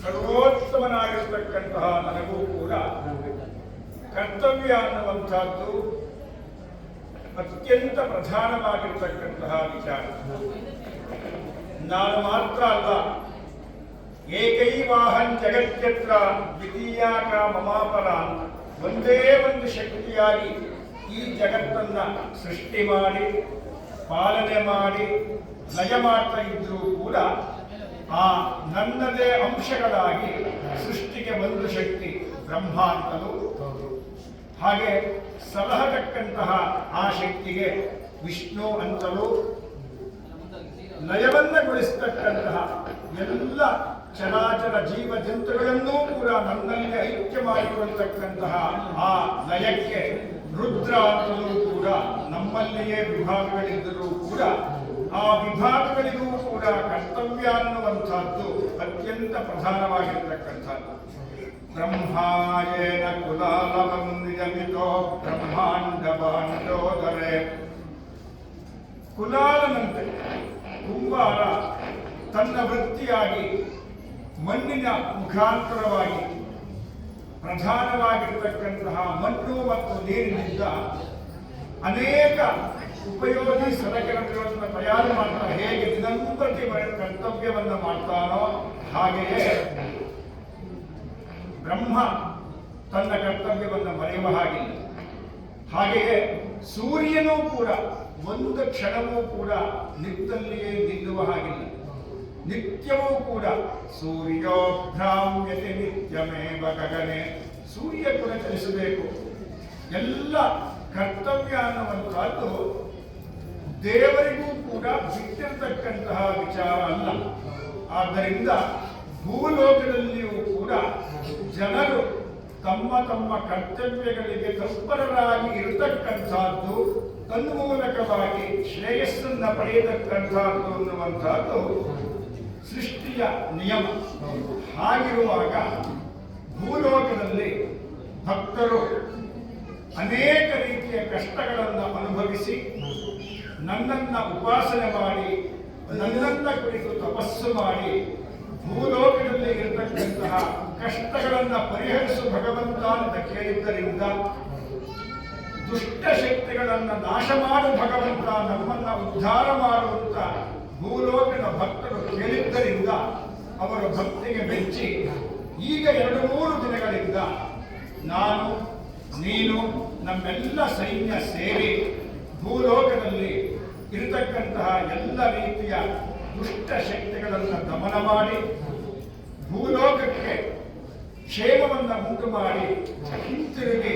ಸರ್ವೋತ್ತಮನಾಗಿರ್ತಕ್ಕಂತಹ ನನಗೂ ಕೂಡ ಕರ್ತವ್ಯ ಅನ್ನುವಂಥದ್ದು ಅತ್ಯಂತ ಪ್ರಧಾನವಾಗಿರ್ತಕ್ಕಂತಹ ವಿಚಾರ. ನಾನು ಮಾತ್ರ ಅಲ್ಲ, ಏಕೈವಾಹಂ ಜಗತ್ಯತ್ರ ದ್ವಿತೀಯಾಕ ಮಮಾಪರ, ಒಂದೇ ಒಂದು ಶಕ್ತಿಯಾಗಿ ಈ ಜಗತ್ತನ್ನ ಸೃಷ್ಟಿ ಮಾಡಿ ಪಾಲನೆ ಮಾಡಿ ಲಯ ಮಾಡ್ತಾ ಇದ್ರೂ ಕೂಡ ಆ ನನ್ನದೇ ಅಂಶಗಳಾಗಿ ಸೃಷ್ಟಿಗೆ ಒಂದು ಶಕ್ತಿ ಬ್ರಹ್ಮ ಅಂತಲೂ, ಹಾಗೆ ಸಲಹತಕ್ಕಂತಹ ಆ ಶಕ್ತಿಗೆ ವಿಷ್ಣು ಅಂತಲೂ, ಲಯವನ್ನಗೊಳಿಸತಕ್ಕಂತಹ ಎಲ್ಲ ಚರಾಚರ ಜೀವ ಜಂತುಗಳನ್ನೂ ಕೂಡ ನನ್ನಲ್ಲಿ ಐಕ್ಯ ಮಾಡಿಕೊಳ್ಳತಕ್ಕಂತಹ ಆ ಲಯಕ್ಕೆ ರುದ್ರ ಅಂತಲೂ ಕೂಡ ನಮ್ಮಲ್ಲಿಯೇ ವಿಭಾಗಗಳಿದ್ದರೂ ಕೂಡ ಆ ವಿಭಾಗಗಳಿಗೂ ಕೂಡ ಕರ್ತವ್ಯ ಅನ್ನುವಂಥದ್ದು ಅತ್ಯಂತ ಪ್ರಧಾನವಾಗಿರತಕ್ಕಂಥದ್ದು. ಬ್ರಹ್ಮಾಯೇನ ಕುಲಾಲವಂ ನಿಯಮಿತೋ ಬ್ರಹ್ಮಾಂಡ ಬಾಂಡೋದರೇ. ಕುಲಾಲನಂತೆ ಕುಂಬಾರ ತನ್ನ ವೃತ್ತಿಯಾಗಿ ಮಣ್ಣಿನ ಮುಖಾಂತರವಾಗಿ ಪ್ರಧಾನವಾಗಿರತಕ್ಕಂತಹ ಮಣ್ಣು ಮತ್ತು ನೀರಿನಿಂದ ಅನೇಕ ಉಪಯೋಗಿ ಸಲಕರಣೆಗಳನ್ನು ತಯಾರು ಮಾಡ್ತಾ ಹೇಗೆ ದಿನಂಪ್ರತಿ ಕರ್ತವ್ಯವನ್ನು ಮಾಡ್ತಾನೋ ಹಾಗೆಯೇ ಬ್ರಹ್ಮ ತನ್ನ ಕರ್ತವ್ಯವನ್ನು ಮರೆಯುವ ಹಾಗಿಲ್ಲ. ಹಾಗೆಯೇ ಸೂರ್ಯನೂ ಕೂಡ ಒಂದು ಕ್ಷಣವೂ ಕೂಡ ನಿಂತಲ್ಲಿಯೇ ನಿಲ್ಲುವ ಹಾಗಿಲ್ಲ. ನಿತ್ಯವೂ ಕೂಡ ಸೂರ್ಯೋ ಭ್ರಾಮ್ಯತೆ ನಿತ್ಯಮೇವ ಗಗನೆ, ಸೂರ್ಯ ಕೂಡ ಚಲಿಸಬೇಕು. ಎಲ್ಲ ಕರ್ತವ್ಯ ಅನ್ನುವಂಥದ್ದು ದೇವರಿಗೂ ಕೂಡ ಬಿಟ್ಟಿರತಕ್ಕಂತಹ ವಿಚಾರ ಅಲ್ಲ. ಆದ್ದರಿಂದ ಭೂಲೋಕದಲ್ಲಿಯೂ ಕೂಡ ಜನರು ತಮ್ಮ ತಮ್ಮ ಕರ್ತವ್ಯಗಳಿಗೆ ತತ್ಪರರಾಗಿ ಇರತಕ್ಕಂಥದ್ದು, ತನ್ಮೂಲಕವಾಗಿ ಶ್ರೇಯಸ್ಸನ್ನ ಪಡೆಯತಕ್ಕಂಥದ್ದು ಅನ್ನುವಂಥದ್ದು ಸೃಷ್ಟಿಯ ನಿಯಮ. ಹಾಗಿರುವಾಗ ಭೂಲೋಕದಲ್ಲಿ ಭಕ್ತರು ಅನೇಕ ರೀತಿಯ ಕಷ್ಟಗಳನ್ನು ಅನುಭವಿಸಿ ನನ್ನನ್ನ ಉಪಾಸನೆ ಮಾಡಿ ನನ್ನನ್ನ ಕುರಿತು ತಪಸ್ಸು ಮಾಡಿ ಭೂಲೋಕದಲ್ಲಿ ಇರತಕ್ಕಂತಹ ಕಷ್ಟಗಳನ್ನು ಪರಿಹರಿಸು ಭಗವಂತ ಅಂತ ಕೇಳಿದ್ದರಿಂದ, ದುಷ್ಟ ಶಕ್ತಿಗಳನ್ನು ನಾಶ ಮಾಡು ಭಗವಂತ, ನಮ್ಮನ್ನ ಉದ್ಧಾರ ಮಾಡುವಂತ ಭೂಲೋಕದ ಭಕ್ತರು ಕೇಳಿದ್ದರಿಂದ ಅವರ ಭಕ್ತಿಗೆ ಮೆಚ್ಚಿ ಈಗ 2-3 ದಿನಗಳಿಂದ ನಾನು ನೀನು ನಮ್ಮೆಲ್ಲ ಸೈನ್ಯ ಸೇರಿ ಭೂಲೋಕದಲ್ಲಿ ಇರತಕ್ಕಂತಹ ಎಲ್ಲ ರೀತಿಯ ದುಷ್ಟ ಶಕ್ತಿಗಳನ್ನು ದಮನ ಮಾಡಿ ಭೂಲೋಕಕ್ಕೆ ಕ್ಷೇಮವನ್ನು ಉಂಟು ಮಾಡಿ ಹಿಂತಿರುಗಿ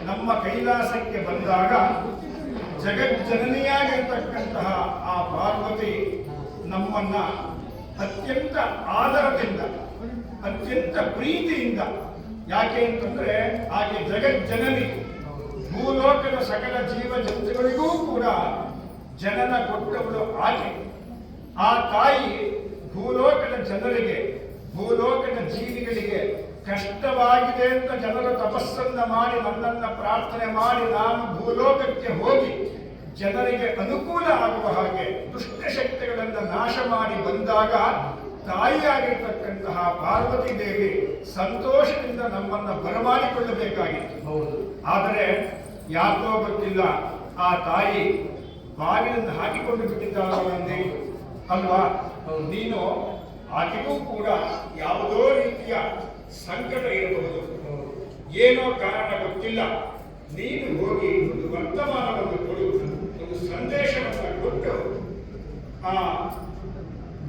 ನಮ್ಮ ಕೈಲಾಸಕ್ಕೆ ಬಂದಾಗ ಜಗಜ್ಜನನಿಯಾಗಿರ್ತಕ್ಕಂತಹ ಆ ಪಾರ್ವತಿ ನಮ್ಮನ್ನ ಅತ್ಯಂತ ಆದರದಿಂದ ಅತ್ಯಂತ ಪ್ರೀತಿಯಿಂದ, ಯಾಕೆ ಅಂತಂದ್ರೆ ಆಕೆ ಜಗಜ್ಜನನಿ, ಭೂಲೋಕದ ಸಕಲ ಜೀವ ಜಂತುಗಳಿಗೂ ಕೂಡ ಜನನ ಕೊಟ್ಟವಳು ಆಕೆ. ಆ ತಾಯಿ ಭೂಲೋಕದ ಜನರಿಗೆ, ಭೂಲೋಕದ ಜೀವಿಗಳಿಗೆ ಕಷ್ಟವಾಗಿದೆ ಅಂತ ಜನರು ತಪಸ್ಸನ್ನ ಮಾಡಿ ನನ್ನನ್ನ ಪ್ರಾರ್ಥನೆ ಮಾಡಿ ನಾನು ಭೂಲೋಕಕ್ಕೆ ಹೋಗಿ ಜನರಿಗೆ ಅನುಕೂಲ ಆಗುವ ಹಾಗೆ ದುಷ್ಟಶಕ್ತಿಗಳನ್ನು ನಾಶ ಮಾಡಿ ಬಂದಾಗ ತಾಯಿಯಾಗಿರ್ತಕ್ಕಂತಹ ಪಾರ್ವತಿ ದೇವಿ ಸಂತೋಷದಿಂದ ನಮ್ಮನ್ನ ಬರಮಾಡಿಕೊಳ್ಳಬೇಕಾಗಿತ್ತು. ಆದರೆ ಯಾಕೋ ಗೊತ್ತಿಲ್ಲ, ಆ ತಾಯಿ ಬಾಗಿಲನ್ನು ಹಾಕಿಕೊಂಡು ಬಿಟ್ಟಿದ್ದಾಳೆ ಅಲ್ವಾ. ನೀನು ಆಕೆಗೂ ಕೂಡ ಯಾವುದೋ ರೀತಿಯ ಸಂಕಟ ಇರಬಹುದು, ಏನೋ ಕಾರಣ ಗೊತ್ತಿಲ್ಲ. ನೀನು ಹೋಗಿ ಒಂದು ವರ್ತಮಾನವನ್ನು ಕೊಡು, ಒಂದು ಸಂದೇಶವನ್ನು ಕೊಟ್ಟು ಆ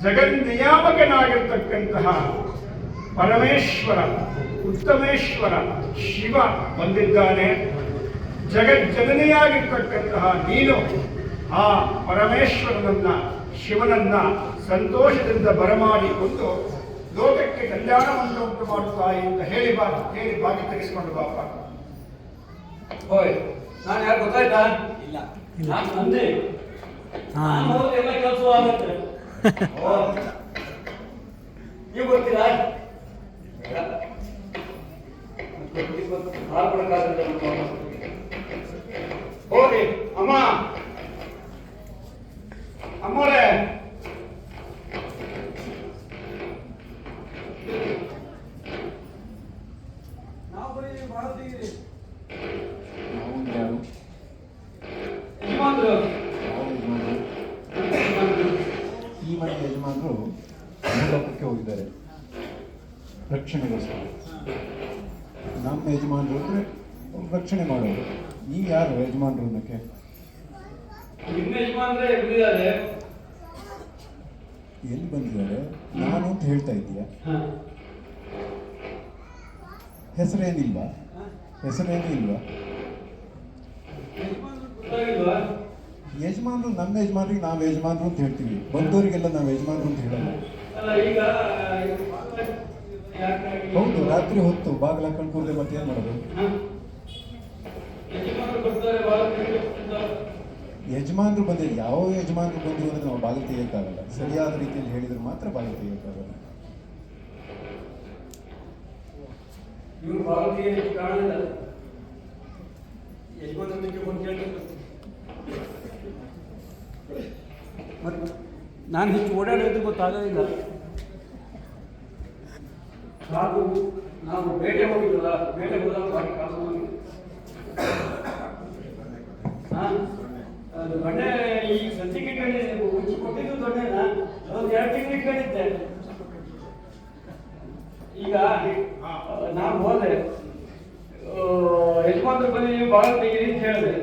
ಜಗನ್ನಿಯಾಮಕನಾಗಿರ್ತಕ್ಕಂತಹ ಪರಮೇಶ್ವರ ಉತ್ತಮೇಶ್ವರ ಶಿವ ಬಂದಿದ್ದಾನೆ. ಜಗಜ್ಜನನಿಯಾಗಿರ್ತಕ್ಕಂತಹ ನೀನು ಆ ಪರಮೇಶ್ವರನನ್ನ ಶಿವನನ್ನ ಸಂತೋಷದಿಂದ ಬರಮಾಡಿಕೊಂಡು ಲೋಕಕ್ಕೆ ಕಲ್ಯಾಣವನ್ನು ಉಂಟು ಮಾಡುತ್ತಾಯಿ ಅಂತ ಹೇಳಿ ಬಾಗಿ ತೆಗೆಸಿಕೊಂಡು ಬಾಪ. ಓಯ್, ನಾನು ಯಾರು ಗೊತ್ತಾಯ್ತಾ? ಇಲ್ಲ, ನಾನು ನಂದೆ. ಎಲ್ಲ ಕೆಲಸ ಆಗುತ್ತೆ. ನೀವು ಬರ್ತೀರಾ? ಹೋಗಿ ಅಮ್ಮ, ಅಮ್ಮರೇ ಕಾಡಕ್ಕೆ ಹೋಗಿದ್ದಾರೆ ರಕ್ಷಣೆಗೋಸ್ಕರ. ನಮ್ಮ ಯಜಮಾನರು ಅಂದರೆ ರಕ್ಷಣೆ ಮಾಡೋರು. ನೀವು ಯಾರು ಯಜಮಾನರು ಅನ್ನೋಕ್ಕೆ? ನಿಮ್ಮ ಯಜಮಾನ್ರೆ ಬಂದಿದ್ದಾರೆ. ಎಲ್ಲಿ ಬಂದಿದ್ದಾರೆ? ನಾನು ಅಂತ ಹೇಳ್ತಾ ಇದ್ದೀಯಾ? ಹೆಸರೇನಿಲ್ವಾ? ಹೆಸರೇನು ಇಲ್ವಾ? ಯಜಮಾನ್ರು ನಮ್ಮ ಯಜಮಾನ್ರಿಗೆ ನಾವು ಯಜಮಾನ್ರು ಅಂತ ಹೇಳ್ತೀವಿ, ಬಂದವರಿಗೆಲ್ಲ ನಾವು ಯಜಮಾನ್ರು ಅಂತ ಹೇಳಲ್ಲ. ಹೌದು, ರಾತ್ರಿ ಹೊತ್ತು ಬಾಗಿಲ ಕಳ್ಕೊಂಡ್ರೆ ಮತ್ತೆ ಏನ್ ಮಾಡೋದು? ಯಜಮಾನ್ರು ಬಂದಿಲ್ಲ. ಯಾವ ಯಜಮಾನ್ರು ಬಂದ್ರು ಅಂದ್ರೆ ನಾವು ಬಾಗಿಲು ತೆಗಿಯಕ್ಕಾಗಲ್ಲ. ಸರಿಯಾದ ರೀತಿಯಲ್ಲಿ ಹೇಳಿದ್ರೆ ಮಾತ್ರ ಬಾಗಿಲು ತೆಗಿಯಕ್ಕಾಗಲ್ಲ. ಇವರು ಬಾಗಿಲಿಗೆ ಕಾಣಲಿಲ್ಲ. ಯಜಮಾನನಿಗೆ ಬಂದು ಕೇಳ್ತಾರೆ. ಮತ್ತು ನಾನು ಹೆಚ್ಚು ಓಡಾಡೋದು ಗೊತ್ತಾಗೋದಿಲ್ಲ. ನಾವು ಬೇಟೆ ಹೋಗಿದ್ವಲ್ಲ, ಬೇಟೆ ಹೋದಾಗ ಅದು ದೊಣ್ಣೆ ಈ ಸದ್ಯಕ್ಕೆ ಇಟ್ಕೊಂಡಿದ್ದೆ. ಉಚ್ಚಿ ಕೊಟ್ಟಿದ್ದು ದೊಣ್ಣೆನ ಒಂದು 2 ತಿಂಗಳು ಇಟ್ಕೊಂಡಿದ್ದೆ. ಈಗ ನಾನು ಹೋದೆ, ಯಜಮಾನ್ರು ಬಂದು ನೀವು ಬಾಳ ತೆಗೀರಿ ಅಂತ ಹೇಳಿದೆ.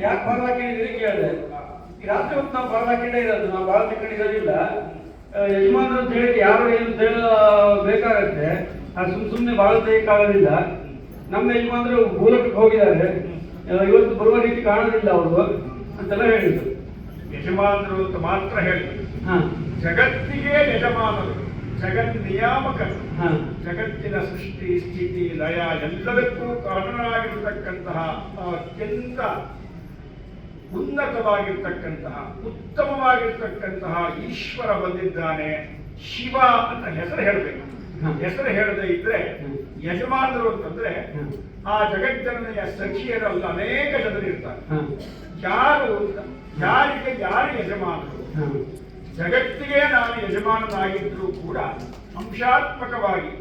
ಯಾಕೆ ಬಾಳ ಹಾಕಿದ್ದೀರಿ ಕೇಳಿದೆ. ಈ ರಾತ್ರಿ ಹೊತ್ತು ನಾವು ಬಾಳ ಹಾಕಿಟ್ಟೇ ಇರೋದು, ನಾವು ಬಾಳ ತಗೊಂಡಿರೋದಿಲ್ಲ. ಯಜಮಾನ್ರು ಅಂತ ಹೇಳಿ ಯಾರು ಏನು ಬೇಕಾಗತ್ತೆ, ಅದು ಸುಮ್ಮನೆ ಬಾಳ ತೆಗಿಯಕ್ಕಾಗೋದಿಲ್ಲ. ನಮ್ಮ ಯಜಮಾನ್ರು ಮೂಲಕ್ಕೆ ಹೋಗಿದ್ದಾರೆ, ಇವತ್ತು ಬರುವ ರೀತಿ ಕಾಣೋದಿಲ್ಲ ಅವರು ಅಂತೆಲ್ಲ ಹೇಳಿದ್ರು. ಯಜಮಾನರು ಅಂತ ಮಾತ್ರ ಹೇಳಿದ್ರು. ಜಗತ್ತಿಗೆ ಯಜಮಾನರು, ಜಗತ್ ನಿಯಾಮಕರು, ಜಗತ್ತಿನ ಸೃಷ್ಟಿ ಸ್ಥಿತಿ ಲಯ ಎಲ್ಲದಕ್ಕೂ ಕಾರಣರಾಗಿರ್ತಕ್ಕಂತಹ ಅತ್ಯಂತ ಉನ್ನತವಾಗಿರ್ತಕ್ಕಂತಹ ಉತ್ತಮವಾಗಿರ್ತಕ್ಕಂತಹ ಈಶ್ವರ ಬಂದಿದ್ದಾನೆ. ಶಿವ ಅಂತ ಹೆಸರು ಹೇಳಬೇಕು. ಹೆಸರು ಹೇಳದೆ ಇದ್ರೆ ಯಜಮಾನರು ಅಂತಂದ್ರೆ ಆ ಜಗಜ್ಜನನೆಯ ಸಖಿಯರಲ್ಲ ಅನೇಕ ಜನರು ಇರ್ತಾರೆ. ಯಾರು ಯಾರಿಗೆ ಯಾರು ಯಜಮಾನರು? ಜಗತ್ತಿಗೆ ನಾನು ಯಜಮಾನನಾಗಿದ್ರೂ ಕೂಡ ಅಂಶಾತ್ಮಕವಾಗಿ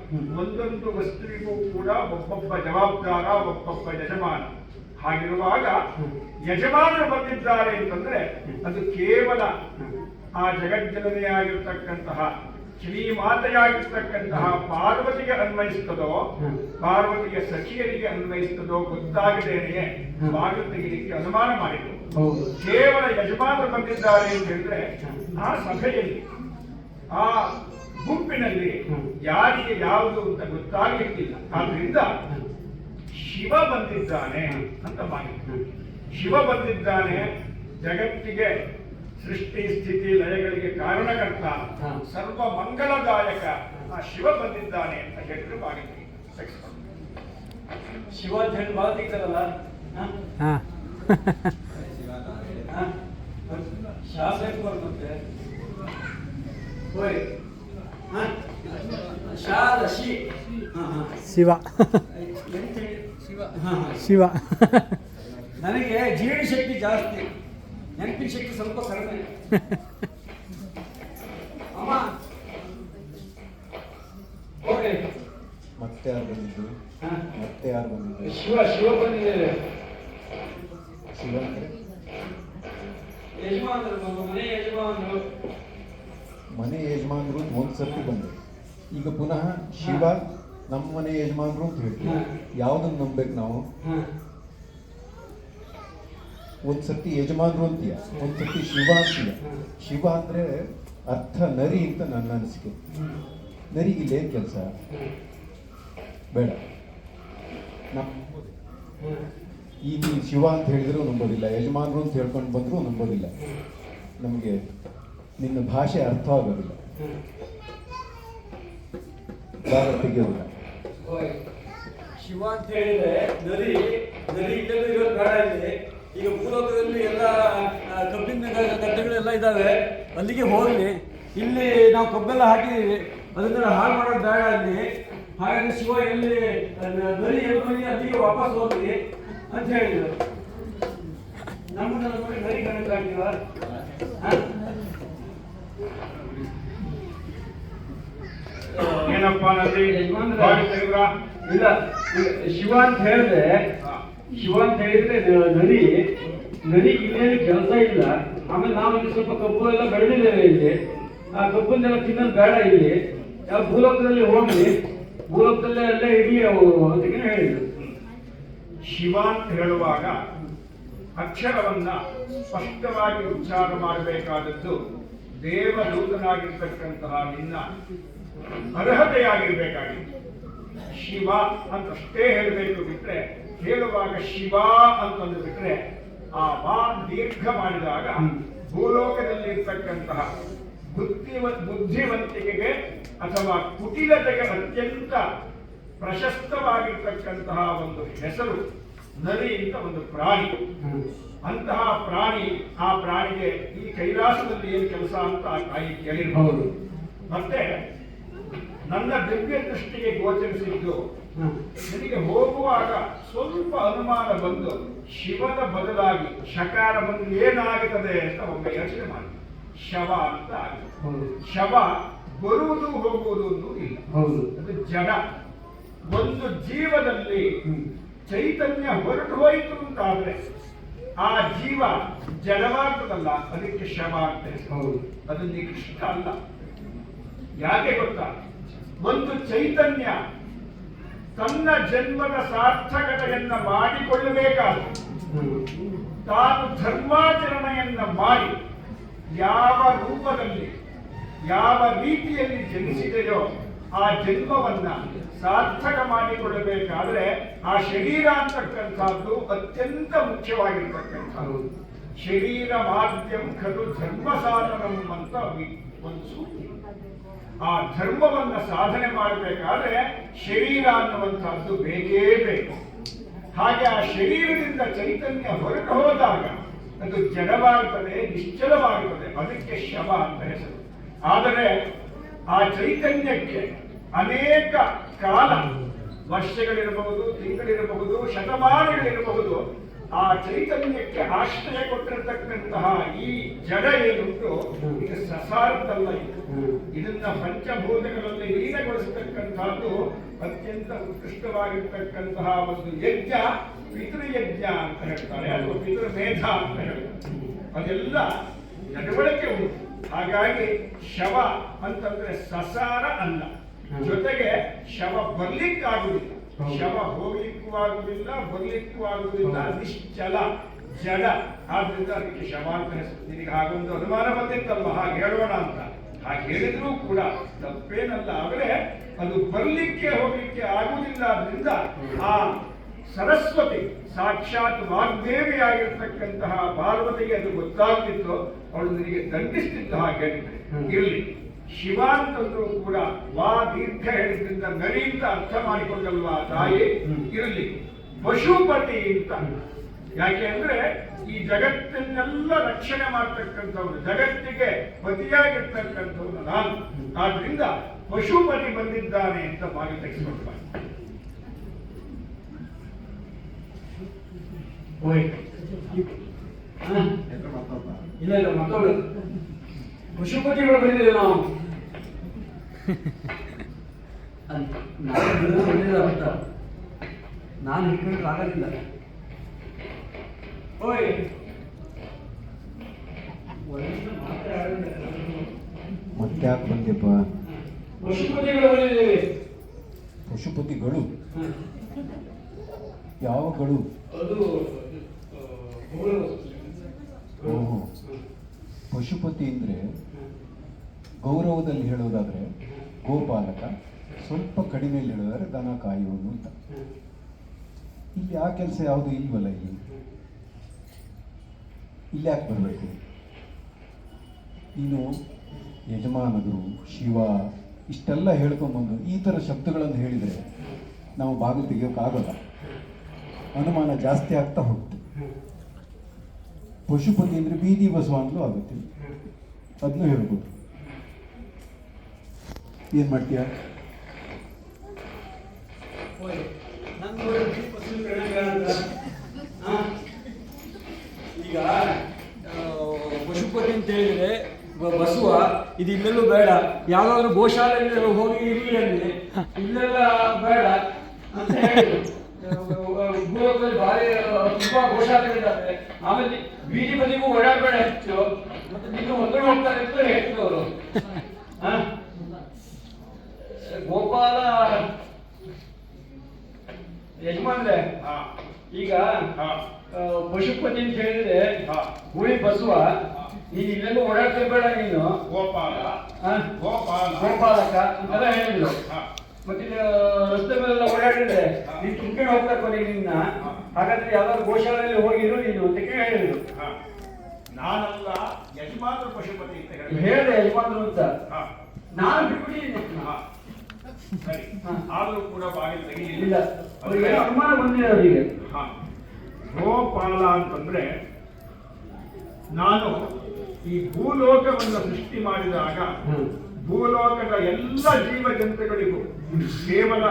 ಒಂದೊಂದು ವಸ್ತುವಿಗೂ ಕೂಡ ಒಬ್ಬೊಬ್ಬ ಜವಾಬ್ದಾರ, ಒಬ್ಬೊಬ್ಬ ಯಜಮಾನ. ಹಾಗಿರುವಾಗ ಯಜಮಾನರು ಬಂದಿದ್ದಾರೆ ಅಂತಂದ್ರೆ ಅದು ಕೇವಲ ಆ ಜಗಜ್ಜನನೆಯಾಗಿರ್ತಕ್ಕಂತಹ ಶ್ರೀಮಾತೆಯಾಗಿರ್ತಕ್ಕಂತಹ ಪಾರ್ವತಿಗೆ ಅನ್ವಯಿಸ್ತದೋ, ಪಾರ್ವತಿಯ ಸಖಿಯರಿಗೆ ಅನ್ವಯಿಸ್ತದೋ ಗೊತ್ತಾಗದೇನೆಯೇ ಬಾಗಿಲು ತೆಗೆಯಲಿಕ್ಕೆ ಅನುಮಾನ ಮಾಡಿತು. ಕೇವಲ ಯಜಮಾನರು ಬಂದಿದ್ದಾರೆ ಅಂತ ಹೇಳಿದ್ರೆ ಆ ಸಭೆಯಲ್ಲಿ, ಆ ಗುಂಪಿನಲ್ಲಿ ಯಾರಿಗೆ ಯಾವುದು ಅಂತ ಗೊತ್ತಾಗಲಿಕ್ಕಿಲ್ಲ. ಆದ್ರಿಂದ ಶಿವ ಬಂದಿದ್ದಾನೆ ಅಂತ ಮಾಹಿತಿ. ಶಿವ ಬಂದಿದ್ದಾನೆ, ಜಗತ್ತಿಗೆ ಸೃಷ್ಟಿ ಸ್ಥಿತಿ ಲಯಗಳಿಗೆ ಕಾರಣಕರ್ತ, ಸರ್ವ ಮಂಗಳದಾಯಕ ಆ ಶಿವ ಬಂದಿದ್ದಾನೆ ಅಂತ ಹೇಳಿದ್ರು ಮಾಹಿತಿ. ಶಿವ ಅಂತ ಹೇಳಿ ಬಾಳ ತೆಗ್ತಾರಲ್ಲ, ಶಾಸಕ ಬರ್ತಂತೆ. ಶಿವ ಶಿವ. ನನಗೆ ಜೀರ್ಣ ಶಕ್ತಿ ಜಾಸ್ತಿ, ನೆನಪಿನ ಶಕ್ತಿ ಸ್ವಲ್ಪ ಕಡಿಮೆ. ಅಮ್ಮ ಓಕೆ. ಮತ್ತೆ ಯಾರು ಬಂದಿದ್ದು? ಮತ್ತೆ ಯಾರು ಬಂದಿದ್ದು? ಶಿವ ಬಂದಿದ್ದೇವೆ. ಶಿವ ಅಂದ್ರೆ ಯಜಮಾನರು, ಮನೆ ಯಜಮಾನರು. ಮನೆ ಯಜಮಾನರು ಒಂದ್ಸರ್ತಿ ಬಂದರು. ಈಗ ಪುನಃ ಶಿವ ನಮ್ಮ ಮನೆ ಯಜಮಾನರು ಅಂತ ಹೇಳ್ತೀವಿ. ಯಾವ್ದನ್ನು ನಂಬೇಕು ನಾವು? ಒಂದ್ಸರ್ತಿ ಯಜಮಾನರು ಅಂತೀಯ, ಒಂದ್ಸರ್ತಿ ಶಿವ ಅಂತೀಯ. ಶಿವ ಅಂದ್ರೆ ಅರ್ಥ ನರಿ ಅಂತ ನನ್ನ ಅನಿಸಿಕೆ. ನರಿಗೆ ಇಲ್ಲೇನು ಕೆಲಸ? ಬೇಡ. ಈ ನೀವು ಶಿವ ಅಂತ ಹೇಳಿದ್ರು ನಂಬೋದಿಲ್ಲ, ಯಜಮಾನರು ಅಂತ ಹೇಳ್ಕೊಂಡು ಬಂದರೂ ನಂಬೋದಿಲ್ಲ. ನಮಗೆ ನಿನ್ನ ಭಾಷೆ ಅರ್ಥ ಆಗೋದಿಲ್ಲ, ದಾರ ತೆಗೆಯೋದಿಲ್ಲ. ಶಿವ ಅಂತ ಹೇಳಿದ್ರೆ ನರಿ ಇಲ್ಲದೆ ಇರೋದು ಬೇಡ. ಇಲ್ಲಿ ಈಗ ಭೂಲೋಕದಲ್ಲಿ ಎಲ್ಲ ಕಬ್ಬಿನ ಗದ್ದೆಗಳೆಲ್ಲ ಇದ್ದಾವೆ, ಅಲ್ಲಿಗೆ ಹೋಗ್ಲಿ. ಇಲ್ಲಿ ನಾವು ಕಬ್ಬೆಲ್ಲ ಹಾಕಿದ್ದೀವಿ, ಅದನ್ನೆಲ್ಲ ಹಾಳು ಮಾಡೋದು ಬೇಡ ಅಲ್ಲಿ. ಹಾಗಾಗಿ ಶಿವ ಎಲ್ಲಿ ನರಿ ಎಲ್ಲಿ ಅಲ್ಲಿಗೆ ವಾಪಸ್ ಹೋಗ್ಲಿ ಅಂತ ಹೇಳಿದ್ರು. ನಮ್ಮನ್ನ ನೋಡಿ ನರಿ ಕಾಣಿಸ್ತಾಗ್ತೀವ? ಏನಪ್ಪ ನದಿ ಇಲ್ಲ, ಶಿವ ಅಂತ ಹೇಳಿದ್ರೆ ನರಿ ಇನ್ನೇನು ಕೆಲಸ ಇಲ್ಲ. ಆಮೇಲೆ ನಾವು ಇಲ್ಲಿ ಸ್ವಲ್ಪ ಕಬ್ಬು ಎಲ್ಲ ಬೆಳೆದಿದ್ದೇವೆ ಇಲ್ಲಿ. ಆ ಕಬ್ಬನ್ನೆಲ್ಲ ತಿನ್ನೋದು ಬೇಡ ಇಲ್ಲಿ, ಯಾವ ಭೂಲೋಕದಲ್ಲಿ ಹೋಗ್ಲಿ, ಭೂಲೋಕದಲ್ಲೇ ಅಲ್ಲೇ ಇರ್ಲಿ ಅವು ಅಂತ ಹೇಳಿದ್ರು. ಶಿವ ಅಂತ ಹೇಳುವಾಗ ಅಕ್ಷರವನ್ನ ಸ್ಪಷ್ಟವಾಗಿ ಉಚ್ಚಾರ ಮಾಡಬೇಕಾದದ್ದು ದೇವದೂತನಾಗಿರ್ತಕ್ಕಂತಹ ನಿನ್ನ ಅರ್ಹತೆಯಾಗಿರ್ಬೇಕಾಗಿತ್ತು. ಶಿವ ಅಂತಷ್ಟೇ ಹೇಳಬೇಕು ಬಿಟ್ರೆ, ಹೇಳುವಾಗ ಶಿವ ಅಂತಂದು ಬಿಟ್ರೆ ಆ ವಾ ದೀರ್ಘ ಮಾಡಿದಾಗ ಭೂಲೋಕದಲ್ಲಿರ್ತಕ್ಕಂತಹ ಬುದ್ಧಿವಂತಿಕೆಗೆ ಅಥವಾ ಕುಟಿಲತೆಗೆ ಅತ್ಯಂತ ಪ್ರಶಸ್ತವಾಗಿರ್ತಕ್ಕಂತಹ ಒಂದು ಹೆಸರು ನರಿ ಅಂತ ಒಂದು ಪ್ರಾಣಿ. ಅಂತಹ ಪ್ರಾಣಿ, ಆ ಪ್ರಾಣಿಗೆ ಈ ಕೈಲಾಸದಲ್ಲಿ ಏನು ಕೆಲಸ ಅಂತ ಆ ತಾಯಿ ಕೇಳಿರಬಹುದು. ಮತ್ತೆ ನನ್ನ ದಿವ್ಯ ದೃಷ್ಟಿಗೆ ಗೋಚರಿಸಿದ್ದು, ನನಗೆ ಹೋಗುವಾಗ ಸ್ವಲ್ಪ ಅನುಮಾನ ಬಂದು ಶಿವನ ಬದಲಾಗಿ ಶಕಾರ ಬಂದು ಏನಾಗುತ್ತದೆ ಅಂತ ಒಮ್ಮೆ ಯೋಚನೆ ಮಾಡಿ. ಶವ ಅಂತ ಆಗುತ್ತೆ. ಶವ ಬರುವುದು ಹೋಗುವುದು ಇಲ್ಲ, ಅದು ಜಡ. ಒಂದು ಜೀವದಲ್ಲಿ ಚೈತನ್ಯ ಹೊರಟು ಹೋಯಿತು ಅಂತಾದ್ರೆ ಆ ಜೀವ ಜಡವಾಗ್ತದಲ್ಲ, ಅದಕ್ಕೆ ಶವ ಅಂತ ಹೆಸರು. ಅದು ನಿಕೃಷ್ಟ ಅಲ್ಲ. ಯಾಕೆ ಗೊತ್ತಾ? ಒಂದು ಚೈತನ್ಯ ತನ್ನ ಜನ್ಮದ ಸಾರ್ಥಕತೆಯನ್ನ ಮಾಡಿಕೊಳ್ಳಬೇಕಾದ್ರೆ ತಾನು ಧರ್ಮಾಚರಣೆಯನ್ನ ಮಾಡಿ ಯಾವ ರೂಪದಲ್ಲಿ ಯಾವ ರೀತಿಯಲ್ಲಿ ಜನಿಸಿದೆಯೋ ಆ ಜನ್ಮವನ್ನ ಸಾರ್ಥಕ ಮಾಡಿಕೊಳ್ಳಬೇಕಾದ್ರೆ ಆ ಶರೀರ ಅಂತಕ್ಕಂಥದ್ದು ಅತ್ಯಂತ ಮುಖ್ಯವಾಗಿರ್ತಕ್ಕಂಥದ್ದು. ಶರೀರ ಮಾಧ್ಯಮ ಖಲು ಧರ್ಮ ಸಾಧನಂ ಅಂತ ಒಂದು ಸೂಕ್ತಿ. ಆ ಧರ್ಮವನ್ನ ಸಾಧನೆ ಮಾಡಬೇಕಾದ್ರೆ ಶರೀರ ಅನ್ನುವಂಥದ್ದು ಬೇಕೇ ಬೇಕು. ಹಾಗೆ ಆ ಶರೀರದಿಂದ ಚೈತನ್ಯ ಹೊರಟು ಹೋದಾಗ ಅದು ಜಡವಾಗುತ್ತದೆ, ನಿಶ್ಚಲವಾಗುತ್ತದೆ. ಅದಕ್ಕೆ ಶವ ಅಂತ ಹೆಸರು. ಆದರೆ ಆ ಚೈತನ್ಯಕ್ಕೆ ಅನೇಕ ಕಾಲ, ವರ್ಷಗಳಿರಬಹುದು, ತಿಂಗಳಿರಬಹುದು, ಶತಮಾನಗಳಿರಬಹುದು, ಆ ಚೈತನ್ಯಕ್ಕೆ ಆಶ್ರಯ ಕೊಟ್ಟಿರತಕ್ಕಂತಹ ಈ ಜಡ ಏನುಂಟು ಇದು ಸಸಾರದಲ್ಲ. ಇದನ್ನ ಪಂಚಭೂತಗಳಲ್ಲಿ ಲೀನಗೊಳಿಸತಕ್ಕಂಥದ್ದು ಅತ್ಯಂತ ಉತ್ಕೃಷ್ಟವಾಗಿರ್ತಕ್ಕಂತಹ ಒಂದು ಯಜ್ಞ, ಪಿತೃಯಜ್ಞ ಅಂತ ಹೇಳ್ತಾರೆ, ಅಥವಾ ಪಿತೃಮೇಧ ಅಂತ ಹೇಳ್ತಾರೆ. ಅದೆಲ್ಲ ನಡವಳಿಕೆ ಉಂಟು. ಹಾಗಾಗಿ ಶವ ಅಂತಂದ್ರೆ ಸಸಾರ ಅಲ್ಲ, ಜೊತೆಗೆ ಶವ ಬರ್ಲಿಕ್ಕಾಗುವುದಿಲ್ಲ, ಶವ ಹೋಗ್ಲಿಕ್ಕೂ ಆಗುವುದಿಲ್ಲ, ಬರ್ಲಿಕ್ಕೂ ಆಗುವುದಿಲ್ಲ, ನಿಶ್ಚಲ ಜಡ. ಆದ್ರಿಂದ ಅದಕ್ಕೆ ಶವ ಅಂತ ಹೆಸರು. ನಿನಗೆ ಹಾಗೊಂದು ಅನುಮಾನ ಬಂದಿತ್ತಲ್ವ, ಹಾಗೆ ಹೇಳೋಣ ಅಂತ. ಹಾಗೆ ಹೇಳಿದ್ರೂ ಕೂಡ ತಪ್ಪೇನಲ್ಲ. ಆದರೆ ಅದು ಬರ್ಲಿಕ್ಕೆ ಹೋಗ್ಲಿಕ್ಕೆ ಆಗುವುದಿಲ್ಲ. ಆದ್ರಿಂದ ಆ ಸರಸ್ವತಿ ಸಾಕ್ಷಾತ್ ವಾಗ್ದೇವಿ ಆಗಿರ್ತಕ್ಕಂತಹ ಪಾರ್ವತಿಗೆ ಅದು ಗೊತ್ತಾಗ್ತಿತ್ತು, ಅವಳು ನಿನಗೆ ದಂಡಿಸ್ತಿದ್ದ ಹಾಗೆ ಹೇಳಿದ್ರೆ ಇರಲಿ. ಶಿವ ಅಂತಂದ್ರೂ ಕೂಡ ವಾ ದೀರ್ಘ ಹೇಳಿದ್ರಿಂದ ನರಿ ಅಂತ ಅರ್ಥ ಮಾಡಿಕೊಂಡಲ್ವಾ ತಾಯಿ, ಇರಲಿ. ಪಶುಪತಿ ಅಂತ ಯಾಕೆ ಅಂದ್ರೆ ಈ ಜಗತ್ತನ್ನೆಲ್ಲ ರಕ್ಷಣೆ ಮಾಡ್ತಕ್ಕಂಥವ್ರು, ಜಗತ್ತಿಗೆ ಪತಿಯಾಗಿರ್ತಕ್ಕಂಥವ್ರು ನಾನು. ಆದ್ರಿಂದ ಪಶುಪತಿ ಬಂದಿದ್ದಾನೆ ಅಂತ ಬಾಗಿ ತೆಗೆದುಕೊಳ್ತಾರೆ. ಇಲ್ಲ ಇಲ್ಲ ಮತ್ತೊಬ್ಬರು ಪಶುಪತಿಗಳು ಬಂದಿದ್ದೇವೆ ನಾವು ಅಂತ ನಾನು ಹಿಡ್ಕೊಂಡು ಆಗಲಿಲ್ಲ. ಓಯ್ ಮತ್ತೆ ಯಾಕೆ ಬಂದೆಪ್ಪ? ಪಶುಪತಿಗಳು ಬಂದಿದ್ದೇವೆ. ಪಶುಪತಿಗಳು ಯಾವಗಳು? ಅದು ಓಹೋ, ಪಶುಪತಿ ಅಂದ್ರೆ ಗೌರವದಲ್ಲಿ ಹೇಳೋದಾದ್ರೆ ಗೋಪಾಲಕ, ಸ್ವಲ್ಪ ಕಡಿಮೆಯಲ್ಲಿ ಹೇಳೋದಾದ್ರೆ ದನ ಕಾಯುವನು ಅಂತ. ಇಲ್ಲಿ ಆ ಕೆಲಸ ಯಾವುದು ಇಲ್ವಲ್ಲ. ಇಲ್ಲಿ ಯಾಕೆ ಬರಬೇಕು? ನೀನು ಯಜಮಾನರು, ಶಿವ ಇಷ್ಟೆಲ್ಲ ಹೇಳ್ಕೊಂಬಂದು ಈ ಥರ ಶಬ್ದಗಳನ್ನು ಹೇಳಿದರೆ ನಾವು ಬಾಗಿಲು ತೆಗಿಯೋಕ್ಕಾಗಲ್ಲ, ಅನುಮಾನ ಜಾಸ್ತಿ ಆಗ್ತಾ ಹೋಗುತ್ತೆ. ಪಶುಪತಿ ಅಂದರೆ ಬೀದಿ ಬಸವ ಅಂತಲೂ ಆಗುತ್ತೆ, ಅದನ್ನೂ ಹೇಳ್ಬೋದು. ಏನು ಮಾಡ್ತೀಯ? ಈಗ ಪಶುಪತಿ ಅಂತ ಹೇಳಿದ್ರೆ ಬಸವ ಇದು ಇಲ್ಲೆಲ್ಲೂ ಬೇಡ, ಯಾವ್ದಾದ್ರು ಗೋಶಾಲೆಯಲ್ಲಿ ಹೋಗಿ ಇರಲಿ ಅಲ್ಲಿ, ಇಲ್ಲೆಲ್ಲ ಬೇಡ ಅಂತ ಹೇಳಿ ಭೂಲೋಕದಲ್ಲಿ ಭಾರಿ ತುಂಬಾ ಗೋಶಾಲೆಗಳಿದ್ದಾವೆ. ಆಮೇಲೆ ಬೀದಿ ಬದಿಗೂ ಓಡಾಡಬೇಡ ಹೆಚ್ಚು, ಮತ್ತೆ ನೀನು ಹೊರಗಡೆ ಹೋಗ್ತಾರೆ ಅಂತ ಹೆಚ್ಚು ಅವರು. ಗೋಪಾಲ ಯಜಮಾನ್ರೆ, ಹಾ ಈಗ ಹಾ ಪಶುಪತಿ ಅಂತ ಹೇಳಿದ್ರೆ ಹಾ ಹುಳಿ ಬಸವ, ನೀನು ಇಲ್ಲೆಲ್ಲ ಓಡಾಡ್ತಿರ್ಬೇಡ ನೀನು, ಗೋಪಾಲ ಆ? ಗೋಪಾಲ ಗೋಪಾಲಕ ಅಂತೆಲ್ಲ ಹೇಳಿದ್ರು. ಹಾ ಮತ್ತೆ ರಸ್ತೆ ಮೇಲೆಲ್ಲ ಓಡಾಡಿದ್ರೆ ನೀನು ತುಂಬಿಕೊಂಡು ಹೋಗ್ಬೇಕು ಕೊನೆಗೆ ನಿನ್ನ. ಹಾಗಾದ್ರೆ ಯಾವ್ದಾದ್ರು ಗೋಶಾಲೆಯಲ್ಲಿ ಹೋಗಿರು ನೀನು ಅಂತ ಹೇಳಿದ್ರು. ಹಾ ನಾನಲ್ಲ ಯಜಮಾನರು ಪಶುಪತಿ ಅಂತ ಹೇಳಿ ಹೇಳಿದೆ ಯಜಮಾನ್ರು ಅಂತ. ಹಾ ನಾನು ಬಿಟ್ಬಿಟ್ಟಿದ್ದೀನಿ. ಹಾ ಸರಿ ಹಾ. ಆದ್ರೂ ಕೂಡ ಬಾಗಿಲು ತೆಗಿಲಿಲ್ಲ. ಇಲ್ಲ, ಅವರಿಗೆ ಅನುಮಾನ ಬಂದಿದೆ ಅವರಿಗೆ. ಹಾ ಗೋಪಾಲ ಅಂತಂದ್ರೆ ನಾನು ಈ ಭೂಲೋಕವನ್ನು ಸೃಷ್ಟಿ ಮಾಡಿದಾಗ ಭೂಲೋಕದ ಎಲ್ಲ ಜೀವ ಜಂತುಗಳಿಗೂ ಕೇವಲ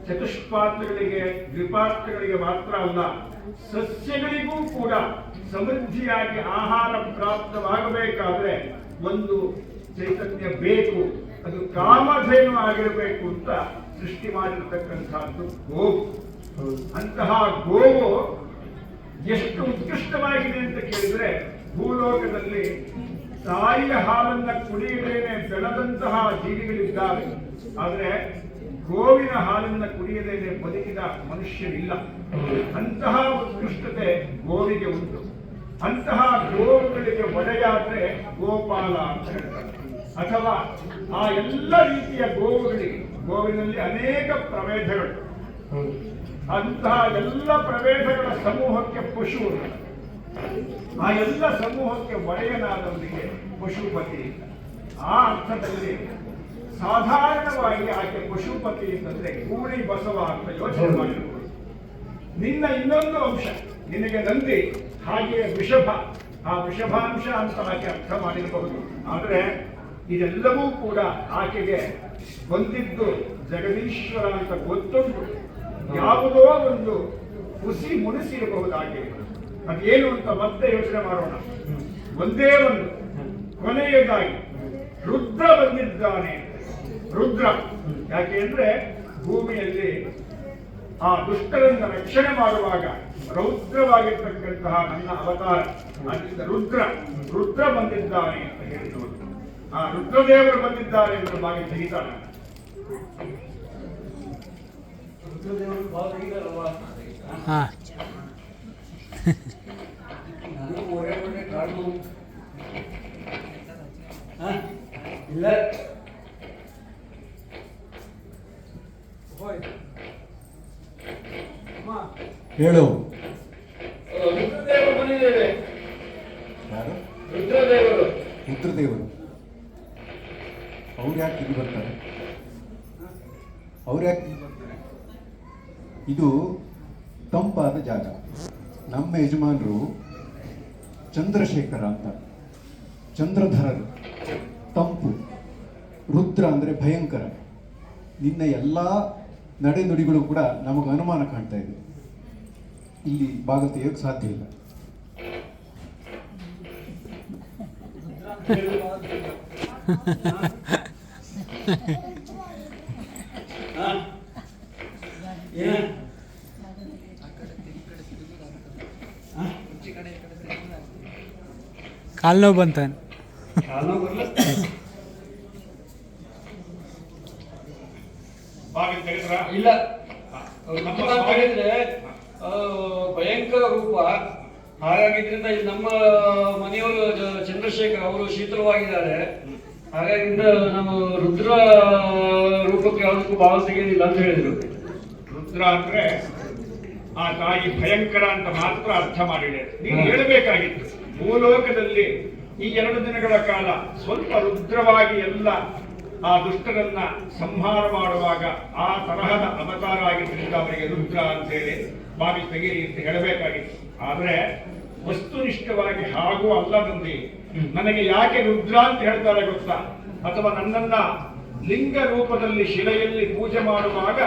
ಚತುಷ್ಪಾತ್ರಗಳಿಗೆ ದ್ವಿಪಾತ್ರಗಳಿಗೆ ಮಾತ್ರ ಅಲ್ಲ, ಸಸ್ಯಗಳಿಗೂ ಕೂಡ ಸಮೃದ್ಧಿಯಾಗಿ ಆಹಾರ ಪ್ರಾಪ್ತವಾಗಬೇಕಾದ್ರೆ ಒಂದು ಚೈತನ್ಯ ಬೇಕು, ಅದು ಕಾಮಧೇನು ಆಗಿರಬೇಕು ಅಂತ ಸೃಷ್ಟಿ ಮಾಡಿರತಕ್ಕಂಥದ್ದು ಗೋವು. ಅಂತಹ ಗೋವು ಎಷ್ಟು ಉತ್ಕೃಷ್ಟವಾಗಿದೆ ಅಂತ ಕೇಳಿದ್ರೆ, ಭೂಲೋಕದಲ್ಲಿ ತಾಯಿಯ ಹಾಲನ್ನ ಕುಡಿಯದೇನೆ ಬೆಳೆದಂತಹ ಜೀವಿಗಳಿದ್ದಾವೆ, ಆದರೆ ಗೋವಿನ ಹಾಲನ್ನ ಕುಡಿಯದೇನೆ ಬದುಕಿದ ಮನುಷ್ಯರಿಲ್ಲ. ಅಂತಹ ಉತ್ಕೃಷ್ಟತೆ ಗೋವಿಗೆ ಉಂಟು. ಅಂತಹ ಗೋವುಗಳಿಗೆ ಒಡೆಯಾದ್ರೆ ಗೋಪಾಲ ಅಂತ ಹೇಳ್ತಾರೆ. ಅಥವಾ ಆ ಎಲ್ಲ ರೀತಿಯ ಗೋವುಗಳಿಗೆ, ಗೋವಿನಲ್ಲಿ ಅನೇಕ ಪ್ರಭೇದಗಳು, ಅಂತಹ ಎಲ್ಲ ಪ್ರಭೇದಗಳ ಸಮೂಹಕ್ಕೆ ಪಶು, ಆ ಎಲ್ಲ ಸಮೂಹಕ್ಕೆ ಒಡೆಯನಾದವನಿಗೆ ಪಶುಪತಿ. ಆ ಅರ್ಥದಲ್ಲಿ ಸಾಧಾರಣವಾಗಿ ಆಕೆ ಪಶುಪತಿ ಅಂತಂದ್ರೆ ಕೂಡಿ ಬಸವ ಅಂತ ಯೋಚನೆ ಮಾಡಿರ್ಬೋದು. ನಿನ್ನ ಇನ್ನೊಂದು ಅಂಶ, ನಿನಗೆ ನಂದಿ, ಹಾಗೆಯೇ ವೃಷಭ, ಆ ವೃಷಭಾಂಶ ಅಂತ ಆಕೆ ಅರ್ಥ ಮಾಡಿರಬಹುದು. ಆದರೆ ಇದೆಲ್ಲವೂ ಕೂಡ ಆಕೆಗೆ ಬಂದಿದ್ದು ಜಗದೀಶ್ವರ ಅಂತ ಗೊತ್ತುಂಟು. ಯಾವುದೋ ಒಂದು ಹುಸಿ ಮುನಿಸಿರಬಹುದಾಗಿ, ಅದೇನು ಅಂತ ಮತ್ತೆ ಯೋಚನೆ ಮಾಡೋಣ. ಒಂದೇ ಒಂದು ಕೊನೆಯದಾಗಿ ರುದ್ರ ಬಂದಿದ್ದಾನೆ. ರುದ್ರ ಯಾಕೆ ಅಂದ್ರೆ ಭೂಮಿಯಲ್ಲಿ ಆ ದುಷ್ಟರನ್ನ ರಕ್ಷಣೆ ಮಾಡುವಾಗ ರೌದ್ರವಾಗಿರ್ತಕ್ಕಂತಹ ನನ್ನ ಅವತಾರ, ಅದರಿಂದ ರುದ್ರ ಬಂದಿದ್ದಾನೆ ಅಂತ ಹೇಳಿದ್ರು. ಆ ರುದ್ರದೇವರು ಬಂದಿದ್ದಾರೆ ಎಂದು ಬಾಗಿ ತೆಗಿತಾನೆ. ರುದ್ರದೇವರು ಬಾವು ತೆಗಿದಾರಲ್ವಾ? ನಾನು ಒಳ್ಳೆ ಕಾಡು ಇಲ್ಲ ಹೇಳು. ರುದ್ರದೇವರು ಬಂದಿದ್ದೇವೆ. ಯಾರು? ರುದ್ರದೇವರು. ರುದ್ರದೇವರು ಅವ್ರು ಯಾಕೆ ಇಲ್ಲಿ ಬರ್ತಾರೆ? ಅವ್ರು ಯಾಕೆ ಬರ್ತಾರೆ? ಇದು ತಂಪಾದ ಜಾಗ. ನಮ್ಮ ಯಜಮಾನರು ಚಂದ್ರಶೇಖರ ಅಂತ, ಚಂದ್ರಧರರು, ತಂಪು. ರುದ್ರ ಅಂದರೆ ಭಯಂಕರ. ನಿನ್ನ ಎಲ್ಲ ನಡೆನುಡಿಗಳು ಕೂಡ ನಮಗೆ ಅನುಮಾನ ಕಾಣ್ತಾ ಇದೆ. ಇಲ್ಲಿ ಬಾಗಿಲು ತೆಗೆಯೋಕೆ ಸಾಧ್ಯ ಇಲ್ಲ. ಕಾಲು ನೋವು ಬಂತಾನೆ. ಬಾಗಿಲು ತೆಗೆದ್ರ? ಇಲ್ಲ, ಹೇಳಿದ್ರೆ ಭಯಂಕರ ರೂಪ. ಹಾಗಾಗಿದ್ರಿಂದ ನಮ್ಮ ಮನೆಯವರು ಚಂದ್ರಶೇಖರ್ ಅವರು ಶೀತಲವಾಗಿದ್ದಾರೆ. ಹಾಗಾಗಿಂದ ನಮ್ಮ ರುದ್ರ ರೂಪಕ್ಕೆ ಯಾವುದಕ್ಕೂ ಭಾವ ತೆಗೆಯೋದಿಲ್ಲ ಅಂತ ಹೇಳಿದ್ರು. ರುದ್ರ ಅಂದ್ರೆ ಆ ತಾಯಿ ಭಯಂಕರ ಅಂತ ಮಾತ್ರ ಅರ್ಥ ಮಾಡಿದೆ. ನೀನು ಹೇಳಬೇಕಾಗಿತ್ತು, ಭೂಲೋಕದಲ್ಲಿ ಈ 2 ದಿನಗಳ ಕಾಲ ಸ್ವಲ್ಪ ರುದ್ರವಾಗಿ ಎಲ್ಲ ಆ ದುಷ್ಟರನ್ನ ಸಂಹಾರ ಮಾಡುವಾಗ ಆ ತರಹದ ಅವತಾರ ಆಗಿದ್ದರಿಂದ ಅವರಿಗೆ ರುದ್ರ ಅಂತೇಳಿ ಬಾಗಿಲು ತೆಗೀರಿ ಅಂತ ಹೇಳಬೇಕಾಗಿತ್ತು. ಆದ್ರೆ ವಸ್ತುನಿಷ್ಠವಾಗಿ ಹಾಗೂ ಅಲ್ಲ ನಂದಿ. ನನಗೆ ಯಾಕೆ ರುದ್ರ ಅಂತ ಹೇಳ್ತಾರೆ ಗೊತ್ತಾ? ಅಥವಾ ನನ್ನನ್ನ ಲಿಂಗ ರೂಪದಲ್ಲಿ ಶಿಲೆಯಲ್ಲಿ ಪೂಜೆ ಮಾಡುವಾಗ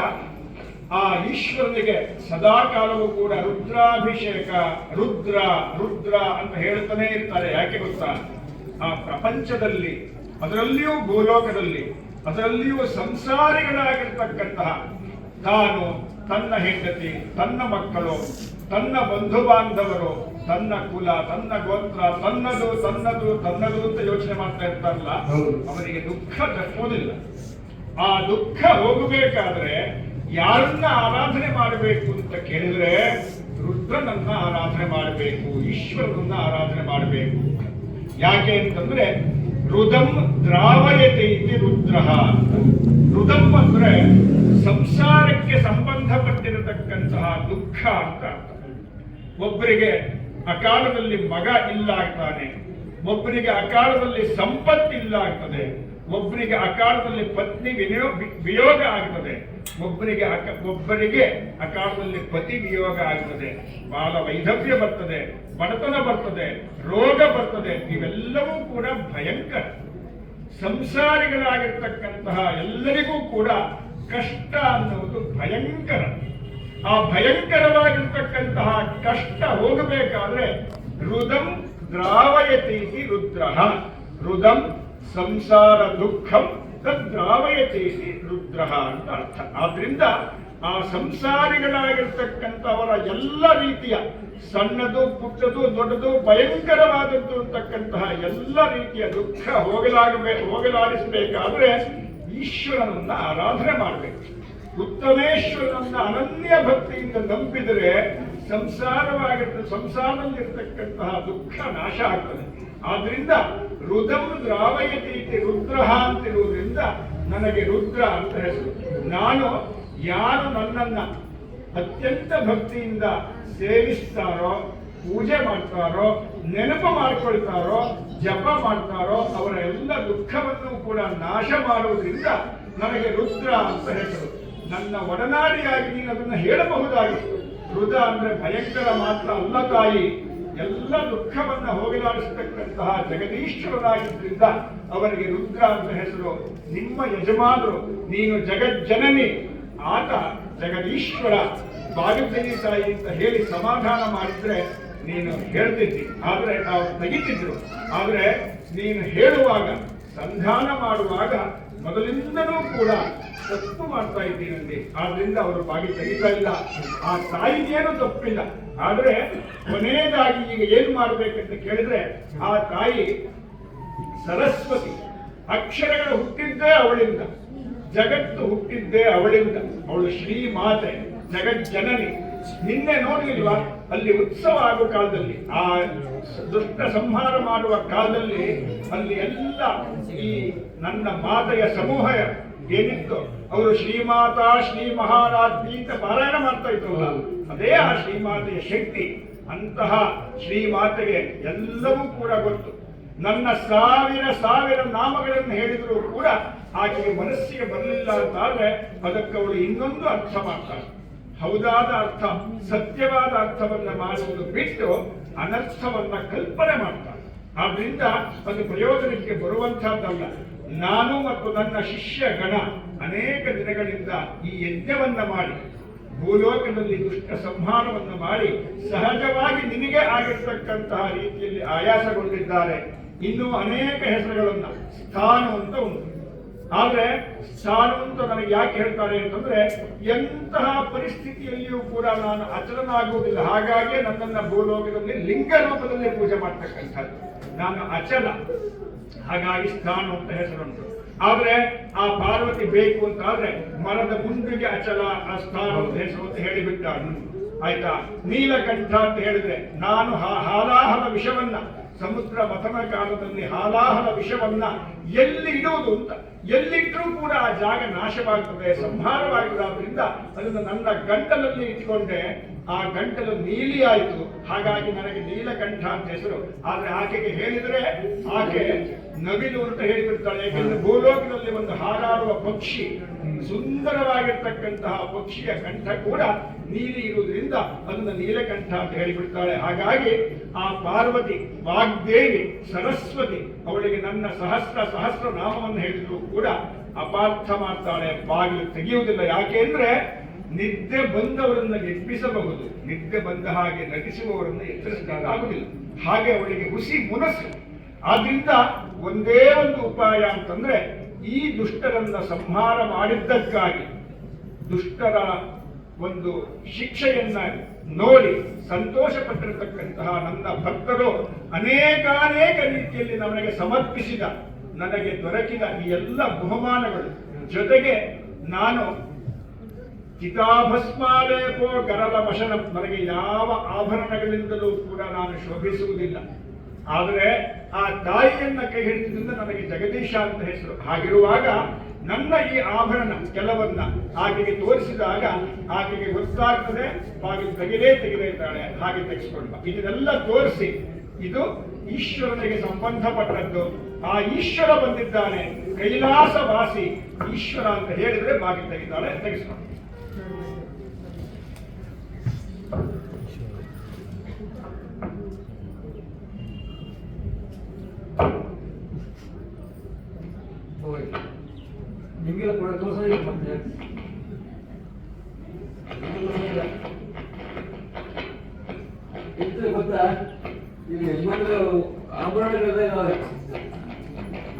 ಆ ಈಶ್ವರನಿಗೆ ಸದಾ ಕಾಲವೂ ಕೂಡ ರುದ್ರಾಭಿಷೇಕ, ರುದ್ರ ರುದ್ರ ಅಂತ ಹೇಳ್ತಾನೆ ಇರ್ತಾರೆ. ಯಾಕೆ ಗೊತ್ತಾ? ಆ ಪ್ರಪಂಚದಲ್ಲಿ, ಅದರಲ್ಲಿಯೂ ಭೂಲೋಕದಲ್ಲಿ, ಅದರಲ್ಲಿಯೂ ಸಂಸಾರಿಗಳಾಗಿರ್ತಕ್ಕಂತಹ ತಾನು, ತನ್ನ ಹೆಂಡತಿ, ತನ್ನ ಮಕ್ಕಳು, ತನ್ನ ಬಂಧು ಬಾಂಧವರು, ತನ್ನ ಕುಲ, ತನ್ನ ಗೋತ್ರ, ತನ್ನದು ತನ್ನದು ತನ್ನದು ಅಂತ ಯೋಚನೆ ಮಾಡ್ತಾ ಇರ್ತಾರಲ್ಲ, ಅವರಿಗೆ ದುಃಖ ತಪ್ಪೋದಿಲ್ಲ. ಆ ದುಃಖ ಹೋಗಬೇಕಾದ್ರೆ ಯಾರನ್ನ ಆರಾಧನೆ ಮಾಡಬೇಕು ಅಂತ ಕೇಳಿದ್ರೆ ರುದ್ರನನ್ನ ಆರಾಧನೆ ಮಾಡಬೇಕು, ಈಶ್ವರನನ್ನ ಆರಾಧನೆ ಮಾಡಬೇಕು. ಯಾಕೆ ಅಂತಂದ್ರೆ ರುದಂ ದ್ರಾವಯತೆ ಇತಿ ರುದ್ರ. ರುದಂ ಅಂದ್ರೆ ಸಂಸಾರಕ್ಕೆ ಸಂಬಂಧಪಟ್ಟಿರತಕ್ಕಂತಹ ದುಃಖ ಅಂತ ಅರ್ಥ. ಒಬ್ಬರಿಗೆ ಅಕಾಲದಲ್ಲಿ ಮಗ ಇಲ್ಲ ಆಗ್ತಾನೆ, ಒಬ್ಬರಿಗೆ ಅಕಾಲದಲ್ಲಿ ಸಂಪತ್ತಿಲ್ಲ ಆಗ್ತದೆ, ಒಬ್ಬರಿಗೆ ಅಕಾಲದಲ್ಲಿ ಪತ್ನಿ ವಿಯೋಗ ಆಗ್ತದೆ, ಒಬ್ಬರಿಗೆ ಅಕಾಲದಲ್ಲಿ ಪತಿ ವಿಯೋಗ ಆಗ್ತದೆ, ಬಾಲ ವೈಧವ್ಯ ಬರ್ತದೆ, ಬಡತನ ಬರ್ತದೆ, ರೋಗ ಬರ್ತದೆ. ಇವೆಲ್ಲವೂ ಕೂಡ ಭಯಂಕರ. ಸಂಸಾರಿಗಳಾಗಿರ್ತಕ್ಕಂತಹ ಎಲ್ಲರಿಗೂ ಕೂಡ ಕಷ್ಟ ಅನ್ನುವುದು ಭಯಂಕರ. ಆ ಭಯಂಕರವಾಗಿರ್ತಕ್ಕಂತಹ ಕಷ್ಟ ಹೋಗಬೇಕಾದ್ರೆ ರುದಂ ದ್ರಾವಯತೀತಿ ರುದ್ರ. ರುದಂ ಸಂಸಾರ ದುಃಖಂ ತದ್ರಾವಯತೀತಿ ರುದ್ರ ಅಂತ ಅರ್ಥ. ಆದ್ರಿಂದ ಆ ಸಂಸಾರಿಗಳಾಗಿರ್ತಕ್ಕಂಥವರ ಎಲ್ಲ ರೀತಿಯ ಸಣ್ಣದು ಪುಟ್ಟದು ದೊಡ್ಡದು ಭಯಂಕರವಾದದ್ದು ಅಂತಕ್ಕಂತಹ ಎಲ್ಲ ರೀತಿಯ ದುಃಖ ಹೋಗಲಾಡಿಸಬೇಕಾದ್ರೆ ಈಶ್ವರನನ್ನ ಆರಾಧನೆ ಮಾಡಬೇಕು. ಉತ್ತಮೇಶ್ವರನನ್ನ ಅನನ್ಯ ಭಕ್ತಿಯಿಂದ ನಂಬಿದರೆ ಸಂಸಾರದಲ್ಲಿರ್ತಕ್ಕಂತಹ ದುಃಖ ನಾಶ ಆಗ್ತದೆ. ಆದ್ರಿಂದ ರುದಂ ದ್ರಾವಯತೀತಿ ರುದ್ರ ಅಂತಿರುವುದರಿಂದ ನನಗೆ ರುದ್ರ ಅಂತ ಹೆಸರು. ನಾನು ಯಾರು ನನ್ನನ್ನ ಅತ್ಯಂತ ಭಕ್ತಿಯಿಂದ ಸೇವಿಸ್ತಾರೋ, ಪೂಜೆ ಮಾಡ್ತಾರೋ, ನೆನಪು ಮಾಡ್ಕೊಳ್ತಾರೋ, ಜಪ ಮಾಡ್ತಾರೋ ಅವರ ಎಲ್ಲ ದುಃಖವನ್ನು ಕೂಡ ನಾಶ ಮಾಡುವುದರಿಂದ ನನಗೆ ರುದ್ರ ಅಂತ ಹೆಸರು. ನನ್ನ ಒಡನಾಡಿಯಾಗಿ ನೀನು ಅದನ್ನು ಹೇಳಬಹುದಾಗಿತ್ತು. ರುದ್ರ ಅಂದ್ರೆ ಭಯಂಕರ ಮಾತ್ರ ಅಲ್ಲ ತಾಯಿ, ಎಲ್ಲ ದುಃಖವನ್ನ ಹೋಗಲಾಡಿಸತಕ್ಕಂತಹ ಜಗದೀಶ್ವರನಾಗಿದ್ದರಿಂದ ಅವರಿಗೆ ರುದ್ರ ಅಂತ ಹೆಸರು. ನಿಮ್ಮ ಯಜಮಾನರು ನೀನು ಜಗಜ್ಜನನಿ, ಆತ ಜಗದೀಶ್ವರ, ಬಾಗಿಲು ತಾಯಿ ಅಂತ ಹೇಳಿ ಸಮಾಧಾನ ಮಾಡಿದ್ರೆ ನೀನು ಹೇಳ್ತಿದ್ದಿ, ಆದ್ರೆ ನಾವು ತೆಗಿತಿದ್ರು. ಆದ್ರೆ ನೀನು ಹೇಳುವಾಗ, ಸಂಧಾನ ಮಾಡುವಾಗ ಮೊದಲಿಂದನೂ ಕೂಡ ತಪ್ಪು ಮಾಡ್ತಾ ಇದ್ದೀನಲ್ಲಿ. ಆದ್ರಿಂದ ಅವರು ಬಾಗಿ ತೆಗಿತಾ ಇಲ್ಲ. ಆ ತಾಯಿಗೇನು ತಪ್ಪಿಲ್ಲ. ಆದ್ರೆ ಕೊನೆಯದಾಗಿ ಈಗ ಏನ್ ಮಾಡ್ಬೇಕಂತ ಕೇಳಿದ್ರೆ ಆ ತಾಯಿ ಸರಸ್ವತಿ. ಅಕ್ಷರಗಳು ಹುಟ್ಟಿದ್ದೇ ಅವಳಿಂದ, ಜಗತ್ತು ಹುಟ್ಟಿದ್ದೇ ಅವಳಿಂದ. ಅವಳು ಶ್ರೀಮಾತೆ, ಜಗಜ್ಜನನಿ. ನಿನ್ನೆ ನೋಡ್ಲಿಲ್ವಾ ಅಲ್ಲಿ ಉತ್ಸವ ಆಗೋ ಕಾಲದಲ್ಲಿ, ಆ ದುಷ್ಟ ಸಂಹಾರ ಮಾಡುವ ಕಾಲದಲ್ಲಿ ಅಲ್ಲಿ ಎಲ್ಲ ಈ ನನ್ನ ಮಾತೆಯ ಸಮೂಹ ಏನಿತ್ತು ಅವರು ಶ್ರೀಮಾತಾ ಶ್ರೀ ಮಹಾರಾಜ್ಞಿ ಅಂತ ಪಾರಾಯಣ ಮಾಡ್ತಾ ಇದ್ರಲ್ಲ, ಅದೇ ಆ ಶ್ರೀಮಾತೆಯ ಶಕ್ತಿ. ಅಂತಹ ಶ್ರೀಮಾತೆಗೆ ಎಲ್ಲವೂ ಕೂಡ ಗೊತ್ತು. ನನ್ನ ಸಾವಿರ ನಾಮಗಳನ್ನು ಹೇಳಿದರೂ ಕೂಡ ಆಕೆಗೆ ಮನಸ್ಸಿಗೆ ಬರಲಿಲ್ಲ ಅಂತಾದ್ರೆ ಅದಕ್ಕೆ ಅವಳು ಇನ್ನೊಂದು ಅರ್ಥ ಮಾಡ್ತಾಳೆ. ಹೌದಾದ ಅರ್ಥ, ಸತ್ಯವಾದ ಅರ್ಥವನ್ನ ಮಾಡುವುದು ಬಿಟ್ಟು ಅನರ್ಥವನ್ನ ಕಲ್ಪನೆ ಮಾಡ್ತಾಳೆ. ಆದ್ರಿಂದ ಅದು ಪ್ರಯೋಜನಕ್ಕೆ ಬರುವಂತಹದ್ದಲ್ಲ. ನಾನು ಮತ್ತು ನನ್ನ ಶಿಷ್ಯ ಗಣ ಅನೇಕ ದಿನಗಳಿಂದ ಈ ಯಜ್ಞವನ್ನ ಮಾಡಿ ಭೂಲೋಕದಲ್ಲಿ ದುಷ್ಟ ಸಂಹಾರವನ್ನು ಮಾಡಿ ಸಹಜವಾಗಿ ನಿನಗೆ ಆಗಿರ್ತಕ್ಕಂತಹ ರೀತಿಯಲ್ಲಿ ಆಯಾಸಗೊಂಡಿದ್ದಾರೆ. ಇನ್ನೂ ಅನೇಕ ಹೆಸರುಗಳನ್ನ, ಸ್ಥಾನ ಅಂತ ಉಂಟು. ಆದ್ರೆ ಸ್ಥಾನ ಅಂತ ನನಗೆ ಯಾಕೆ ಹೇಳ್ತಾರೆ ಅಂತಂದ್ರೆ ಎಂತಹ ಪರಿಸ್ಥಿತಿಯಲ್ಲಿಯೂ ಕೂಡ ನಾನು ಅಚಲನಾಗುವುದಿಲ್ಲ. ಹಾಗಾಗಿ ನನ್ನನ್ನ ಭೂಲೋಕದಲ್ಲಿ ಲಿಂಗ ರೂಪದಲ್ಲಿ ಪೂಜೆ ಮಾಡ್ತಕ್ಕಂಥದ್ದು. ನಾನು ಅಚಲ, ಹಾಗಾಗಿ ಸ್ಥಾನ ಅಂತ ಹೆಸರುಂಟು. ಆದ್ರೆ ಆ ಪಾರ್ವತಿ ಬೇಕು ಅಂತ ಆದ್ರೆ ಮರದ ಮುಂದಿಗೆ ಅಚಲ, ಆ ಸ್ಥಾನದ ಹೆಸರು ಅಂತ ಹೇಳಿಬಿಟ್ಟ. ಆಯ್ತಾ? ನೀಲಕಂಠ ಅಂತ ಹೇಳಿದ್ರೆ ನಾನು ಹಾಲಾಹಲ ವಿಷವನ್ನ, ಸಮುದ್ರ ಮಥನ ಕಾಲದಲ್ಲಿ ಹಾಲಾಹಲ ವಿಷವನ್ನ ಎಲ್ಲಿ ಇಡುವುದು ಅಂತ, ಎಲ್ಲಿಟ್ಟರೂ ಕೂಡ ಆ ಜಾಗ ನಾಶವಾಗ್ತದೆ, ಸಂಹಾರವಾಗುವುದಾದ್ರಿಂದ ಅದನ್ನು ನನ್ನ ಗಂಟಲಲ್ಲಿ ಇಟ್ಕೊಂಡೆ. ಆ ಗಂಟಲು ನೀಲಿ ಆಯಿತು, ಹಾಗಾಗಿ ನನಗೆ ನೀಲಕಂಠ ಅಂತ ಹೆಸರು. ಆದ್ರೆ ಆಕೆಗೆ ಹೇಳಿದ್ರೆ ಆಕೆ ನವಿಲು ಅಂತ ಹೇಳಿಬಿಡ್ತಾಳೆ. ಯಾಕೆಂದ್ರೆ ಭೂಲೋಕದಲ್ಲಿ ಒಂದು ಹಾರಾಡುವ ಪಕ್ಷಿ, ಸುಂದರವಾಗಿರ್ತಕ್ಕಂತಹ ಪಕ್ಷಿಯ ಕಂಠ ಕೂಡ ನೀಲಿ ಇರುವುದರಿಂದ ಅದನ್ನು ನೀಲಕಂಠ ಅಂತ ಹೇಳಿಬಿಡ್ತಾಳೆ. ಹಾಗಾಗಿ ಆ ಪಾರ್ವತಿ, ವಾಗ್ದೇವಿ, ಸರಸ್ವತಿ ಅವಳಿಗೆ ನನ್ನ ಸಹಸ್ರ ನಾಮವನ್ನು ಹೇಳಿದ್ರು ಕೂಡ ಅಪಾರ್ಥ ಮಾಡ್ತಾಳೆ, ಬಾಗಿಲು ತೆಗೆಯುವುದಿಲ್ಲ. ಯಾಕೆ ಅಂದ್ರೆ ನಿದ್ದೆ ಬಂದವರನ್ನ ಎಬ್ಬಿಸಬಹುದು, ನಿದ್ದೆ ಬಂದ ಹಾಗೆ ನಟಿಸುವವರನ್ನು ಎಚ್ಚರಿಸಲಾಗುವುದಿಲ್ಲ. ಹಾಗೆ ಅವಳಿಗೆ ಹುಸಿ ಮುನಸ್ಸು. ಆದ್ರಿಂದ ಒಂದೇ ಒಂದು ಉಪಾಯ ಅಂತಂದ್ರೆ ಈ ದುಷ್ಟರನ್ನ ಸಂಹಾರ ಮಾಡಿದ್ದಕ್ಕಾಗಿ ದುಷ್ಟರ ಒಂದು ಶಿಕ್ಷೆಯನ್ನ ನೋಡಿ ಸಂತೋಷ ಪಟ್ಟಿರತಕ್ಕಂತಹ ನನ್ನ ಭಕ್ತರು ಅನೇಕಾನೇಕ ರೀತಿಯಲ್ಲಿ ನನಗೆ ಸಮರ್ಪಿಸಿದ, ನನಗೆ ದೊರಕಿದ ಈ ಎಲ್ಲ ಬಹುಮಾನಗಳು ಜೊತೆಗೆ ನಾನು ಚಿತಾಭಸ್ಮಾಲೇಪೋ ಕರಲ ವಶನ, ನನಗೆ ಯಾವ ಆಭರಣಗಳಿಂದಲೂ ಕೂಡ ನಾನು ಶೋಭಿಸುವುದಿಲ್ಲ. ಆದರೆ ಆ ತಾಯಿಯನ್ನ ಕೈ ಹಿಡಿದ್ರಿಂದ ನನಗೆ ಜಗದೀಶ ಅಂತ ಹೆಸರು. ಹಾಗಿರುವಾಗ ನನ್ನ ಈ ಆಭರಣ ಕೆಲವನ್ನ ಆಕೆಗೆ ತೋರಿಸಿದಾಗ ಆಕೆಗೆ ಗೊತ್ತಾಗ್ತದೆ, ಬಾಗಿಲು ತೆಗೆದೇ ಇದ್ದಾಳೆ, ಹಾಗೆ ತೆಗೆಸ್ಕೊಂಡು ಇದನ್ನೆಲ್ಲ ತೋರಿಸಿ ಇದು ಈಶ್ವರನಿಗೆ ಸಂಬಂಧಪಟ್ಟದ್ದು, ಆ ಈಶ್ವರ ಬಂದಿದ್ದಾನೆ, ಕೈಲಾಸವಾಸಿ ಈಶ್ವರ ಅಂತ ಹೇಳಿದ್ರೆ ಬಾಗಿಲು ತೆಗಿತಾಳೆ, ತೆಗೆಸ್ಕೊಂಡು. ನಿಮಗೆಲ್ಲ ಕೂಡ ತೋರಿಸೋದಿಲ್ಲ ಮತ್ತೆ ಇರ್ತದೆ ಗೊತ್ತಾ? ಇಲ್ಲಿ ಯಜಮಾನರು ಆಭರಣಗಳೆಲ್ಲ ಇದಾವೆ.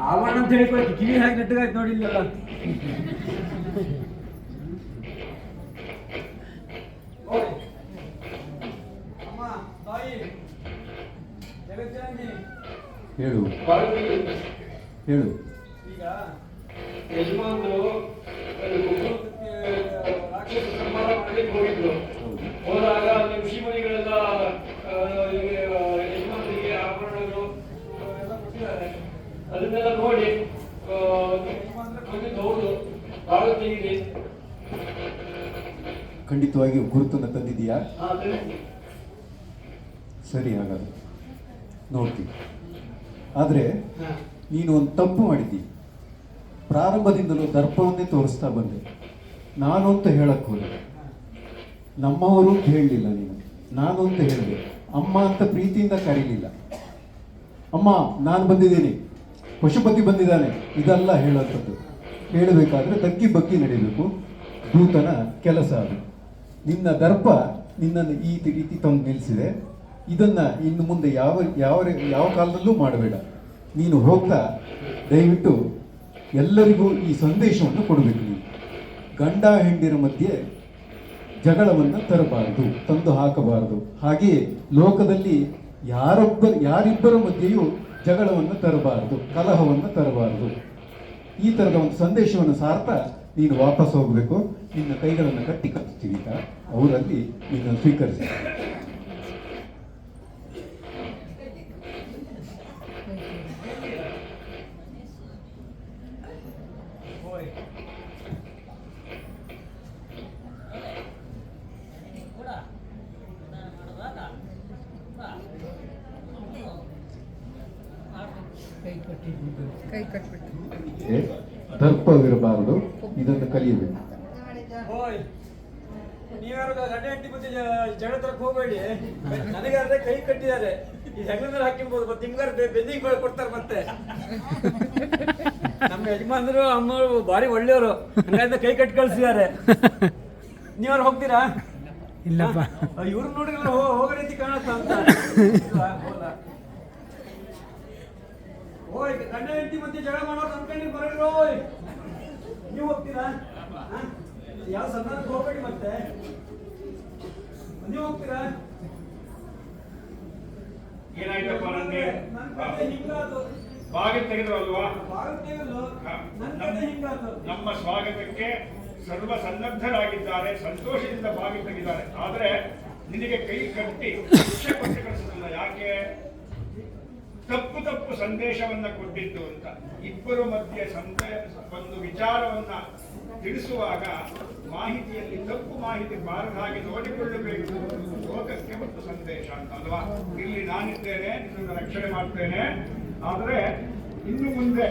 ಆಭರಣ ಅಂತ ಹೇಳಿಕೊಳ್ತು, ಕಿವಿ ಹಾಕಿ ನೆಟ್ಟಗಾಯ್ತು ನೋಡಿ ಇಲ್ಲೆಲ್ಲ. ಅಮ್ಮ, ತಾಯಿ, ಜಗಜ್ಜನನಿ, ಹೇಳು ಭಾರತದಲ್ಲಿ ಹೇಳು. ಈಗ ಯಜಮಾನರು ರಾಕ್ಷಸ ಸಂಹಾರ ಮಾಡಲಿಕ್ಕೆ ಹೋಗಿದ್ರು. ಹೋದಾಗ ಅಲ್ಲಿ ಋಷಿಮುನಿಗಳೆಲ್ಲ ಯಜಮಾನರಿಗೆ ಆಭರಣಗಳು ಎಲ್ಲ ಕೊಟ್ಟಿದ್ದಾರೆ. ಅದನ್ನೆಲ್ಲ ನೋಡಿ ಯಜಮಾನರ ಬಂದಿದ್ದು ಹೌದು, ಭಾಳ ತೆಗಿದೆ. ಖಂಡಿತವಾಗಿಯೂ ಗುರುತನ್ನು ತಂದಿದೀಯಾ? ಸರಿ, ಹಾಗಾದ್ರೆ ನೋಡ್ತೀವಿ. ಆದರೆ ನೀನು ಒಂದು ತಪ್ಪು ಮಾಡಿದ್ದಿ. ಪ್ರಾರಂಭದಿಂದಲೂ ದರ್ಪವನ್ನೇ ತೋರಿಸ್ತಾ ಬಂದೆ. ನಾನು ಅಂತ ಹೇಳಕ್ಕೆ ಹೋದೆ, ನಮ್ಮವರು ಅಂತ ಹೇಳಲಿಲ್ಲ ನೀನು, ನಾನು ಅಂತ ಹೇಳಿದೆ. ಅಮ್ಮ ಅಂತ ಪ್ರೀತಿಯಿಂದ ಕರೀಲಿಲ್ಲ. ಅಮ್ಮ ನಾನು ಬಂದಿದ್ದೀನಿ, ಪಶುಪತಿ ಬಂದಿದ್ದಾನೆ, ಇದೆಲ್ಲ ಹೇಳೋಂಥದ್ದು. ಹೇಳಬೇಕಾದ್ರೆ ತಗ್ಗಿ ಬಗ್ಗಿ ನಡೀಬೇಕು, ದೂತನ ಕೆಲಸ ಅದು. ನಿನ್ನ ದರ್ಪ ನಿನ್ನನ್ನು ಈ ರೀತಿ ತಂದು ನಿಲ್ಲಿಸಿದೆ. ಇದನ್ನ ಇನ್ನು ಮುಂದೆ ಯಾವ ಯಾವ ಯಾವ ಕಾಲದಲ್ಲೂ ಮಾಡಬೇಡ. ನೀನು ಹೋಗ್ತಾ ದಯವಿಟ್ಟು ಎಲ್ಲರಿಗೂ ಈ ಸಂದೇಶವನ್ನು ಕೊಡಬೇಕು. ನೀವು ಗಂಡ ಹೆಂಡಿರ ಮಧ್ಯೆ ಜಗಳವನ್ನು ತರಬಾರದು, ತಂದು ಹಾಕಬಾರದು. ಹಾಗೆಯೇ ಲೋಕದಲ್ಲಿ ಯಾರಿಬ್ಬರ ಮಧ್ಯೆಯೂ ಜಗಳವನ್ನು ತರಬಾರದು, ಕಲಹವನ್ನು ತರಬಾರದು. ಈ ಥರದ ಒಂದು ಸಂದೇಶವನ್ನು ಸಾರ್ತಾ ನೀನು ವಾಪಸ್ ಹೋಗಬೇಕು. ನಿನ್ನ ಕೈಗಳನ್ನು ಕಟ್ಟಿ ಕಟ್ತೀವಿ, ಅವರಲ್ಲಿ ನೀನು ಸ್ವೀಕರಿಸಿ. ಕೈ ಕಟ್ಬಿಟ್ಟು ದರ್ಪವಿರಬಾರದು, ಇದನ್ನು ಕಲಿಯಬೇಕು. ಓಯ್, ನೀವ್ಯಾರು ಗಂಡ ಹೆಂಡತಿ ಮತ್ತೆ ಜಗಳ ತರಕ್ಕೆ ಹೋಗಬೇಡಿ. ನನಗಾದ್ರೆ ಕೈ ಕಟ್ಟಿದ್ದಾರೆ, ಈ ಹೆಗಲ ಮೇಲೆ ಹಾಕಿರ್ಬೋದು, ಮತ್ತೆ ನಿಮ್ಗಾರ ಬೆನ್ನಿಗೆ ಕೊಡ್ತಾರೆ. ಮತ್ತೆ ನಮ್ಮ ಯಜಮಾನರು ಅಮ್ಮರು ಭಾರಿ ಒಳ್ಳೆಯವರು, ಹಂಗಾದ್ರೆ ಕೈ ಕಟ್ಟಿ ಕಳಿಸಿದ್ದಾರೆ. ನೀವ್ಯಾರು ಹೋಗ್ತೀರಾ? ಇಲ್ಲಪ್ಪ. ಇವ್ರು ನೋಡಿದ್ರೆ ಹೋಗೋ ರೀತಿ ಕಾಣುತ್ತ ಅಂತ. ಓಯ್, ಗಂಡ ಹೆಂಡತಿ ಮತ್ತೆ ಜಗಳ ಮಾಡೋರು ಅನ್ಕೊಂಡು ಬರೋರು. ಓಯ್, ನೀವು ಹೋಗ್ತೀರಾ? ಯಾವ ಸಂದರ್ಭಕ್ಕೆ ಹೋಗ್ಬೇಡಿ. ಮತ್ತೆ ನೀವು ಹೋಗ್ತೀರಾ? ಏನಾಯ್ತಪ್ಪ ನನಗೆ? ನನ್ನ ಕಡೆ ಹಿಂಗಾತು, ಬಾಗಿಲು ತೆಗೆದ್ರಲ್ವಾ? ಭಾರತೀಯರು ನನ್ನ ಕಡೆ ಹಿಂಗಾತು. ನಮ್ಮ ಸ್ವಾಗತಕ್ಕೆ ಸರ್ವ ಸನ್ನದ್ಧರಾಗಿದ್ದಾರೆ, ಸಂತೋಷದಿಂದ ಬಾಗಿಲು ತೆಗೆದಿದ್ದಾರೆ. ಆದರೆ ನಿನಗೆ ಕೈ ಕಟ್ಟಿ ಶಿಕ್ಷೆ ಕೊಟ್ಟು ಕಳಿಸಲಿಲ್ಲ. ಯಾಕೆ? ತಪ್ಪು ಸಂದೇಶವನ್ನ ಕೊಟ್ಟಿದ್ದು ಅಂತ. ಇಬ್ಬರು ಮಧ್ಯೆ ಒಂದು ವಿಚಾರವನ್ನ ತಿಳಿಸುವಾಗ ಮಾಹಿತಿಯಲ್ಲಿ ತಪ್ಪು ಮಾಹಿತಿ ಬಾರದ ಹಾಗೆ ನೋಡಿಕೊಳ್ಳಬೇಕು. ಲೋಕಕ್ಕೆ ಒಂದು ಸಂದೇಶ ಅಂತ ಅಲ್ವಾ? ಇಲ್ಲಿ ನಾನಿದ್ದೇನೆ, ನಿನ್ನನ್ನು ರಕ್ಷಣೆ ಮಾಡ್ತೇನೆ. ಆದರೆ ಇನ್ನು ಮುಂದೆ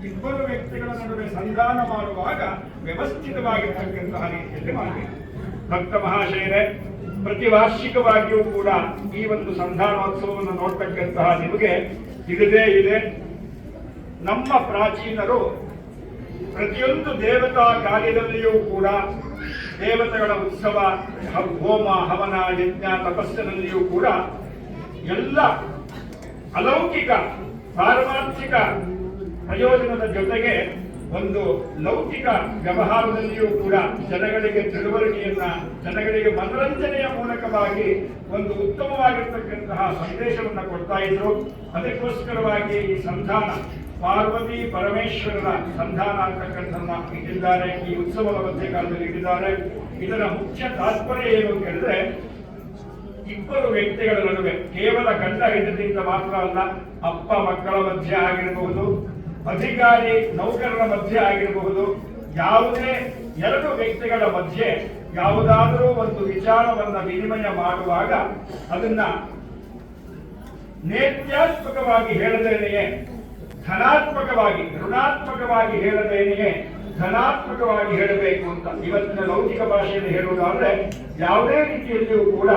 ಇಬ್ಬರು ವ್ಯಕ್ತಿಗಳ ನಡುವೆ ಸಂಧಾನ ಮಾಡುವಾಗ ವ್ಯವಸ್ಥಿತವಾಗಿರ್ತಕ್ಕಂತಹ ರೀತಿಯಲ್ಲಿ ಮಾಡಬೇಕು. ಭಕ್ತ ಮಹಾಶಯರೇ, ಪ್ರತಿ ವಾರ್ಷಿಕವಾಗಿಯೂ ಕೂಡ ಈ ಒಂದು ಸಂಧಾನೋತ್ಸವವನ್ನು ನೋಡ್ತಕ್ಕಂತಹ ನಿಮಗೆ ತಿಳಿದೇ ಇದೆ. ನಮ್ಮ ಪ್ರಾಚೀನರು ಪ್ರತಿಯೊಂದು ದೇವತಾ ಕಾರ್ಯದಲ್ಲಿಯೂ ಕೂಡ ದೇವತೆಗಳ ಉತ್ಸವ, ಹೋಮ ಹವನ ಯಜ್ಞ ತಪಸ್ಸಿನಲ್ಲಿಯೂ ಕೂಡ ಎಲ್ಲ ಅಲೌಕಿಕ ಪಾರಮಾರ್ಥಿಕ ಪ್ರಯೋಜನದ ಜೊತೆಗೆ ಒಂದು ಲೌಕಿಕ ವ್ಯವಹಾರದಲ್ಲಿಯೂ ಕೂಡ ಜನಗಳಿಗೆ ತಿಳುವಳಿಕೆಯನ್ನ, ಜನಗಳಿಗೆ ಮನರಂಜನೆಯ ಮೂಲಕವಾಗಿ ಒಂದು ಉತ್ತಮವಾಗಿರ್ತಕ್ಕಂತಹ ಸಂದೇಶವನ್ನ ಕೊಡ್ತಾ ಇದ್ರು. ಅದಕ್ಕೋಸ್ಕರವಾಗಿ ಈ ಸಂಧಾನ ಪಾರ್ವತಿ ಪರಮೇಶ್ವರರ ಸಂಧಾನ ಅಂತಕ್ಕಂಥದ್ದನ್ನ ಇಟ್ಟಿದ್ದಾರೆ. ಈ ಉತ್ಸವದ ಮಧ್ಯಕಾಲದಲ್ಲಿ ಇಟ್ಟಿದ್ದಾರೆ. ಇದರ ಮುಖ್ಯ ತಾತ್ಪರ್ಯ ಏನು ಅಂತ ಹೇಳಿದ್ರೆ, ಇಬ್ಬರು ವ್ಯಕ್ತಿಗಳ ನಡುವೆ ಕೇವಲ ಗಂಡ ಹೆಂಡತಿಯಿಂದ ಮಾತ್ರ ಅಲ್ಲ, ಅಪ್ಪ ಮಕ್ಕಳ ಮಧ್ಯೆ ಆಗಿರಬಹುದು, ಅಧಿಕಾರಿ ನೌಕರರ ಮಧ್ಯೆ ಆಗಿರಬಹುದು, ಯಾವುದೇ ಎರಡು ವ್ಯಕ್ತಿಗಳ ಮಧ್ಯೆ ಯಾವುದಾದರೂ ಒಂದು ವಿಚಾರವನ್ನ ವಿನಿಮಯ ಮಾಡುವಾಗ ಅದನ್ನ ನೇತ್ಯಾತ್ಮಕವಾಗಿ ಹೇಳದೇನೆಯೇ, ಧನಾತ್ಮಕವಾಗಿ ಋಣಾತ್ಮಕವಾಗಿ ಹೇಳದೇನೆಯೇ ಧನಾತ್ಮಕವಾಗಿ ಹೇಳಬೇಕು ಅಂತ ಇವತ್ತಿನ ಲೌಕಿಕ ಭಾಷೆಯಲ್ಲಿ ಹೇಳುವುದಾದ್ರೆ, ಯಾವುದೇ ರೀತಿಯಲ್ಲಿಯೂ ಕೂಡ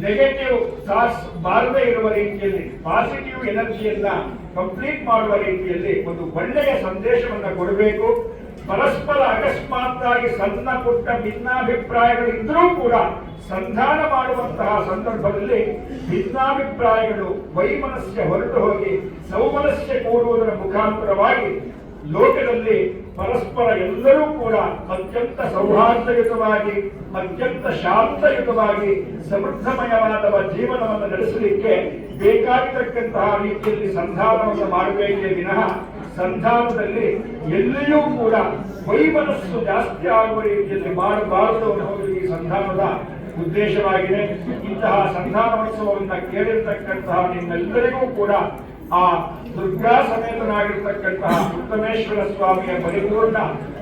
ನೆಗೆಟಿವ್ ಥಾಟ್ಸ್ ಬಾರದೇ ಇರುವ ರೀತಿಯಲ್ಲಿ ಪಾಸಿಟಿವ್ ಎನರ್ಜಿಯನ್ನ ಕಂಪ್ಲೀಟ್ ಮಾಡುವ ರೀತಿಯಲ್ಲಿ ಒಂದು ಒಳ್ಳೆಯ ಸಂದೇಶವನ್ನ ಕೊಡಬೇಕು. ಪರಸ್ಪರ ಅಕಸ್ಮಾತ್ತಾಗಿ ಸಣ್ಣ ಪುಟ್ಟ ಭಿನ್ನಾಭಿಪ್ರಾಯಗಳಿದ್ರೂ ಕೂಡ ಸಂಧಾನ ಮಾಡುವಂತಹ ಸಂದರ್ಭದಲ್ಲಿ ಭಿನ್ನಾಭಿಪ್ರಾಯಗಳು ವೈಮನಸ್ಯ ಹೊರಟು ಹೋಗಿ ಸೌಮನಸ್ಯ ಕೂಡುವುದರ ಮುಖಾಂತರವಾಗಿ ಲೋಕದಲ್ಲಿ ಪರಸ್ಪರ ಎಲ್ಲರೂ ಕೂಡ ಅತ್ಯಂತ ಸೌಹಾರ್ದಯುತವಾಗಿ ಅತ್ಯಂತ ಶಾಂತಯುತವಾಗಿ ಸಮೃದ್ಧಮಯವಾದ ಜೀವನವನ್ನು ನಡೆಸಲಿಕ್ಕೆ ಬೇಕಾಗಿರತಕ್ಕಂತಹ ರೀತಿಯಲ್ಲಿ ಸಂಧಾನವನ್ನು ಮಾಡಬೇಕೇ ವಿನಃ ಸಂಧಾನದಲ್ಲಿ ಎಲ್ಲಿಯೂ ಕೂಡ ವೈಮನಸ್ಸು ಜಾಸ್ತಿ ಆಗುವ ರೀತಿಯಲ್ಲಿ ಮಾಡಬಾರದು ಅನ್ನೋದು ಈ ಸಂಧಾನದ ಉದ್ದೇಶವಾಗಿದೆ. ಇಂತಹ ಸಂಧಾನೋತ್ಸವವನ್ನು ಕೇಳಿರ್ತಕ್ಕಂತಹ ನಿಮ್ಮೆಲ್ಲರಿಗೂ ಕೂಡ ಆ ದುರ್ಗಾ ಸಮೇತನಾಗಿರ್ತಕ್ಕಂತಹ ಉತ್ತಮೇಶ್ವರ ಸ್ವಾಮಿಯ ಪರಿಪೂರ್ಣ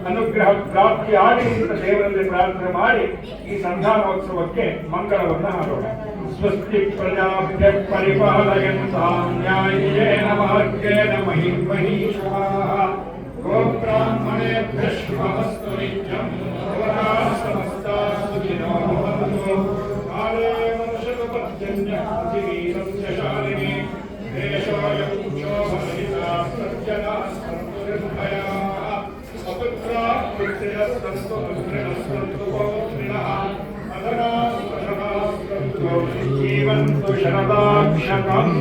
ಅನುಗ್ರಹ ಪ್ರಾಪ್ತಿಯಾಗಲಿ ಅಂತ ದೇವರಲ್ಲಿ ಪ್ರಾರ್ಥನೆ ಮಾಡಿ ಈ ಸಂಧಾನೋತ್ಸವಕ್ಕೆ ಮಂಗಳವನ್ನ ಹಾಡೋಣ. ಸ್ವಸ್ತಿ ಪ್ರಜಾಭ್ಯ ಪರಿಪಾಲಯಂತಾಂ ನ್ಯಾಯೇನ ಮಾರ್ಗೇಣ ಮಹಿಮಹೀಷಾಃ ಗೋಬ್ರಾಹ್ಮಣೇಭ್ಯಃ ಶುಭಮಸ್ತು ನಿತ್ಯಂ ಲೋಕಾಃ ಸಮಸ್ತಾಃ ಸುಖಿನೋ ಭವಂತು. ಕಾಲೇ ಮನುಷ್ಯಪರ್ಜನ್ಯ ಪೃಥಿವೀ ಸಸ್ಯಶಾಲಿನಿ ದೇಶೋऽಯಂ ಶೋಭರಹಿತಃ ಸಜ್ಜನಾಃ ಸಂತು ನಿರ್ಭಯಾಃ ಅಪುತ್ರಾಃ पुत्र्यः सन्तु पुत्रिणः सन्तु पौत्रिणः अधराः सधराः सन्तु जीवन्तु शरदाक्षतम्.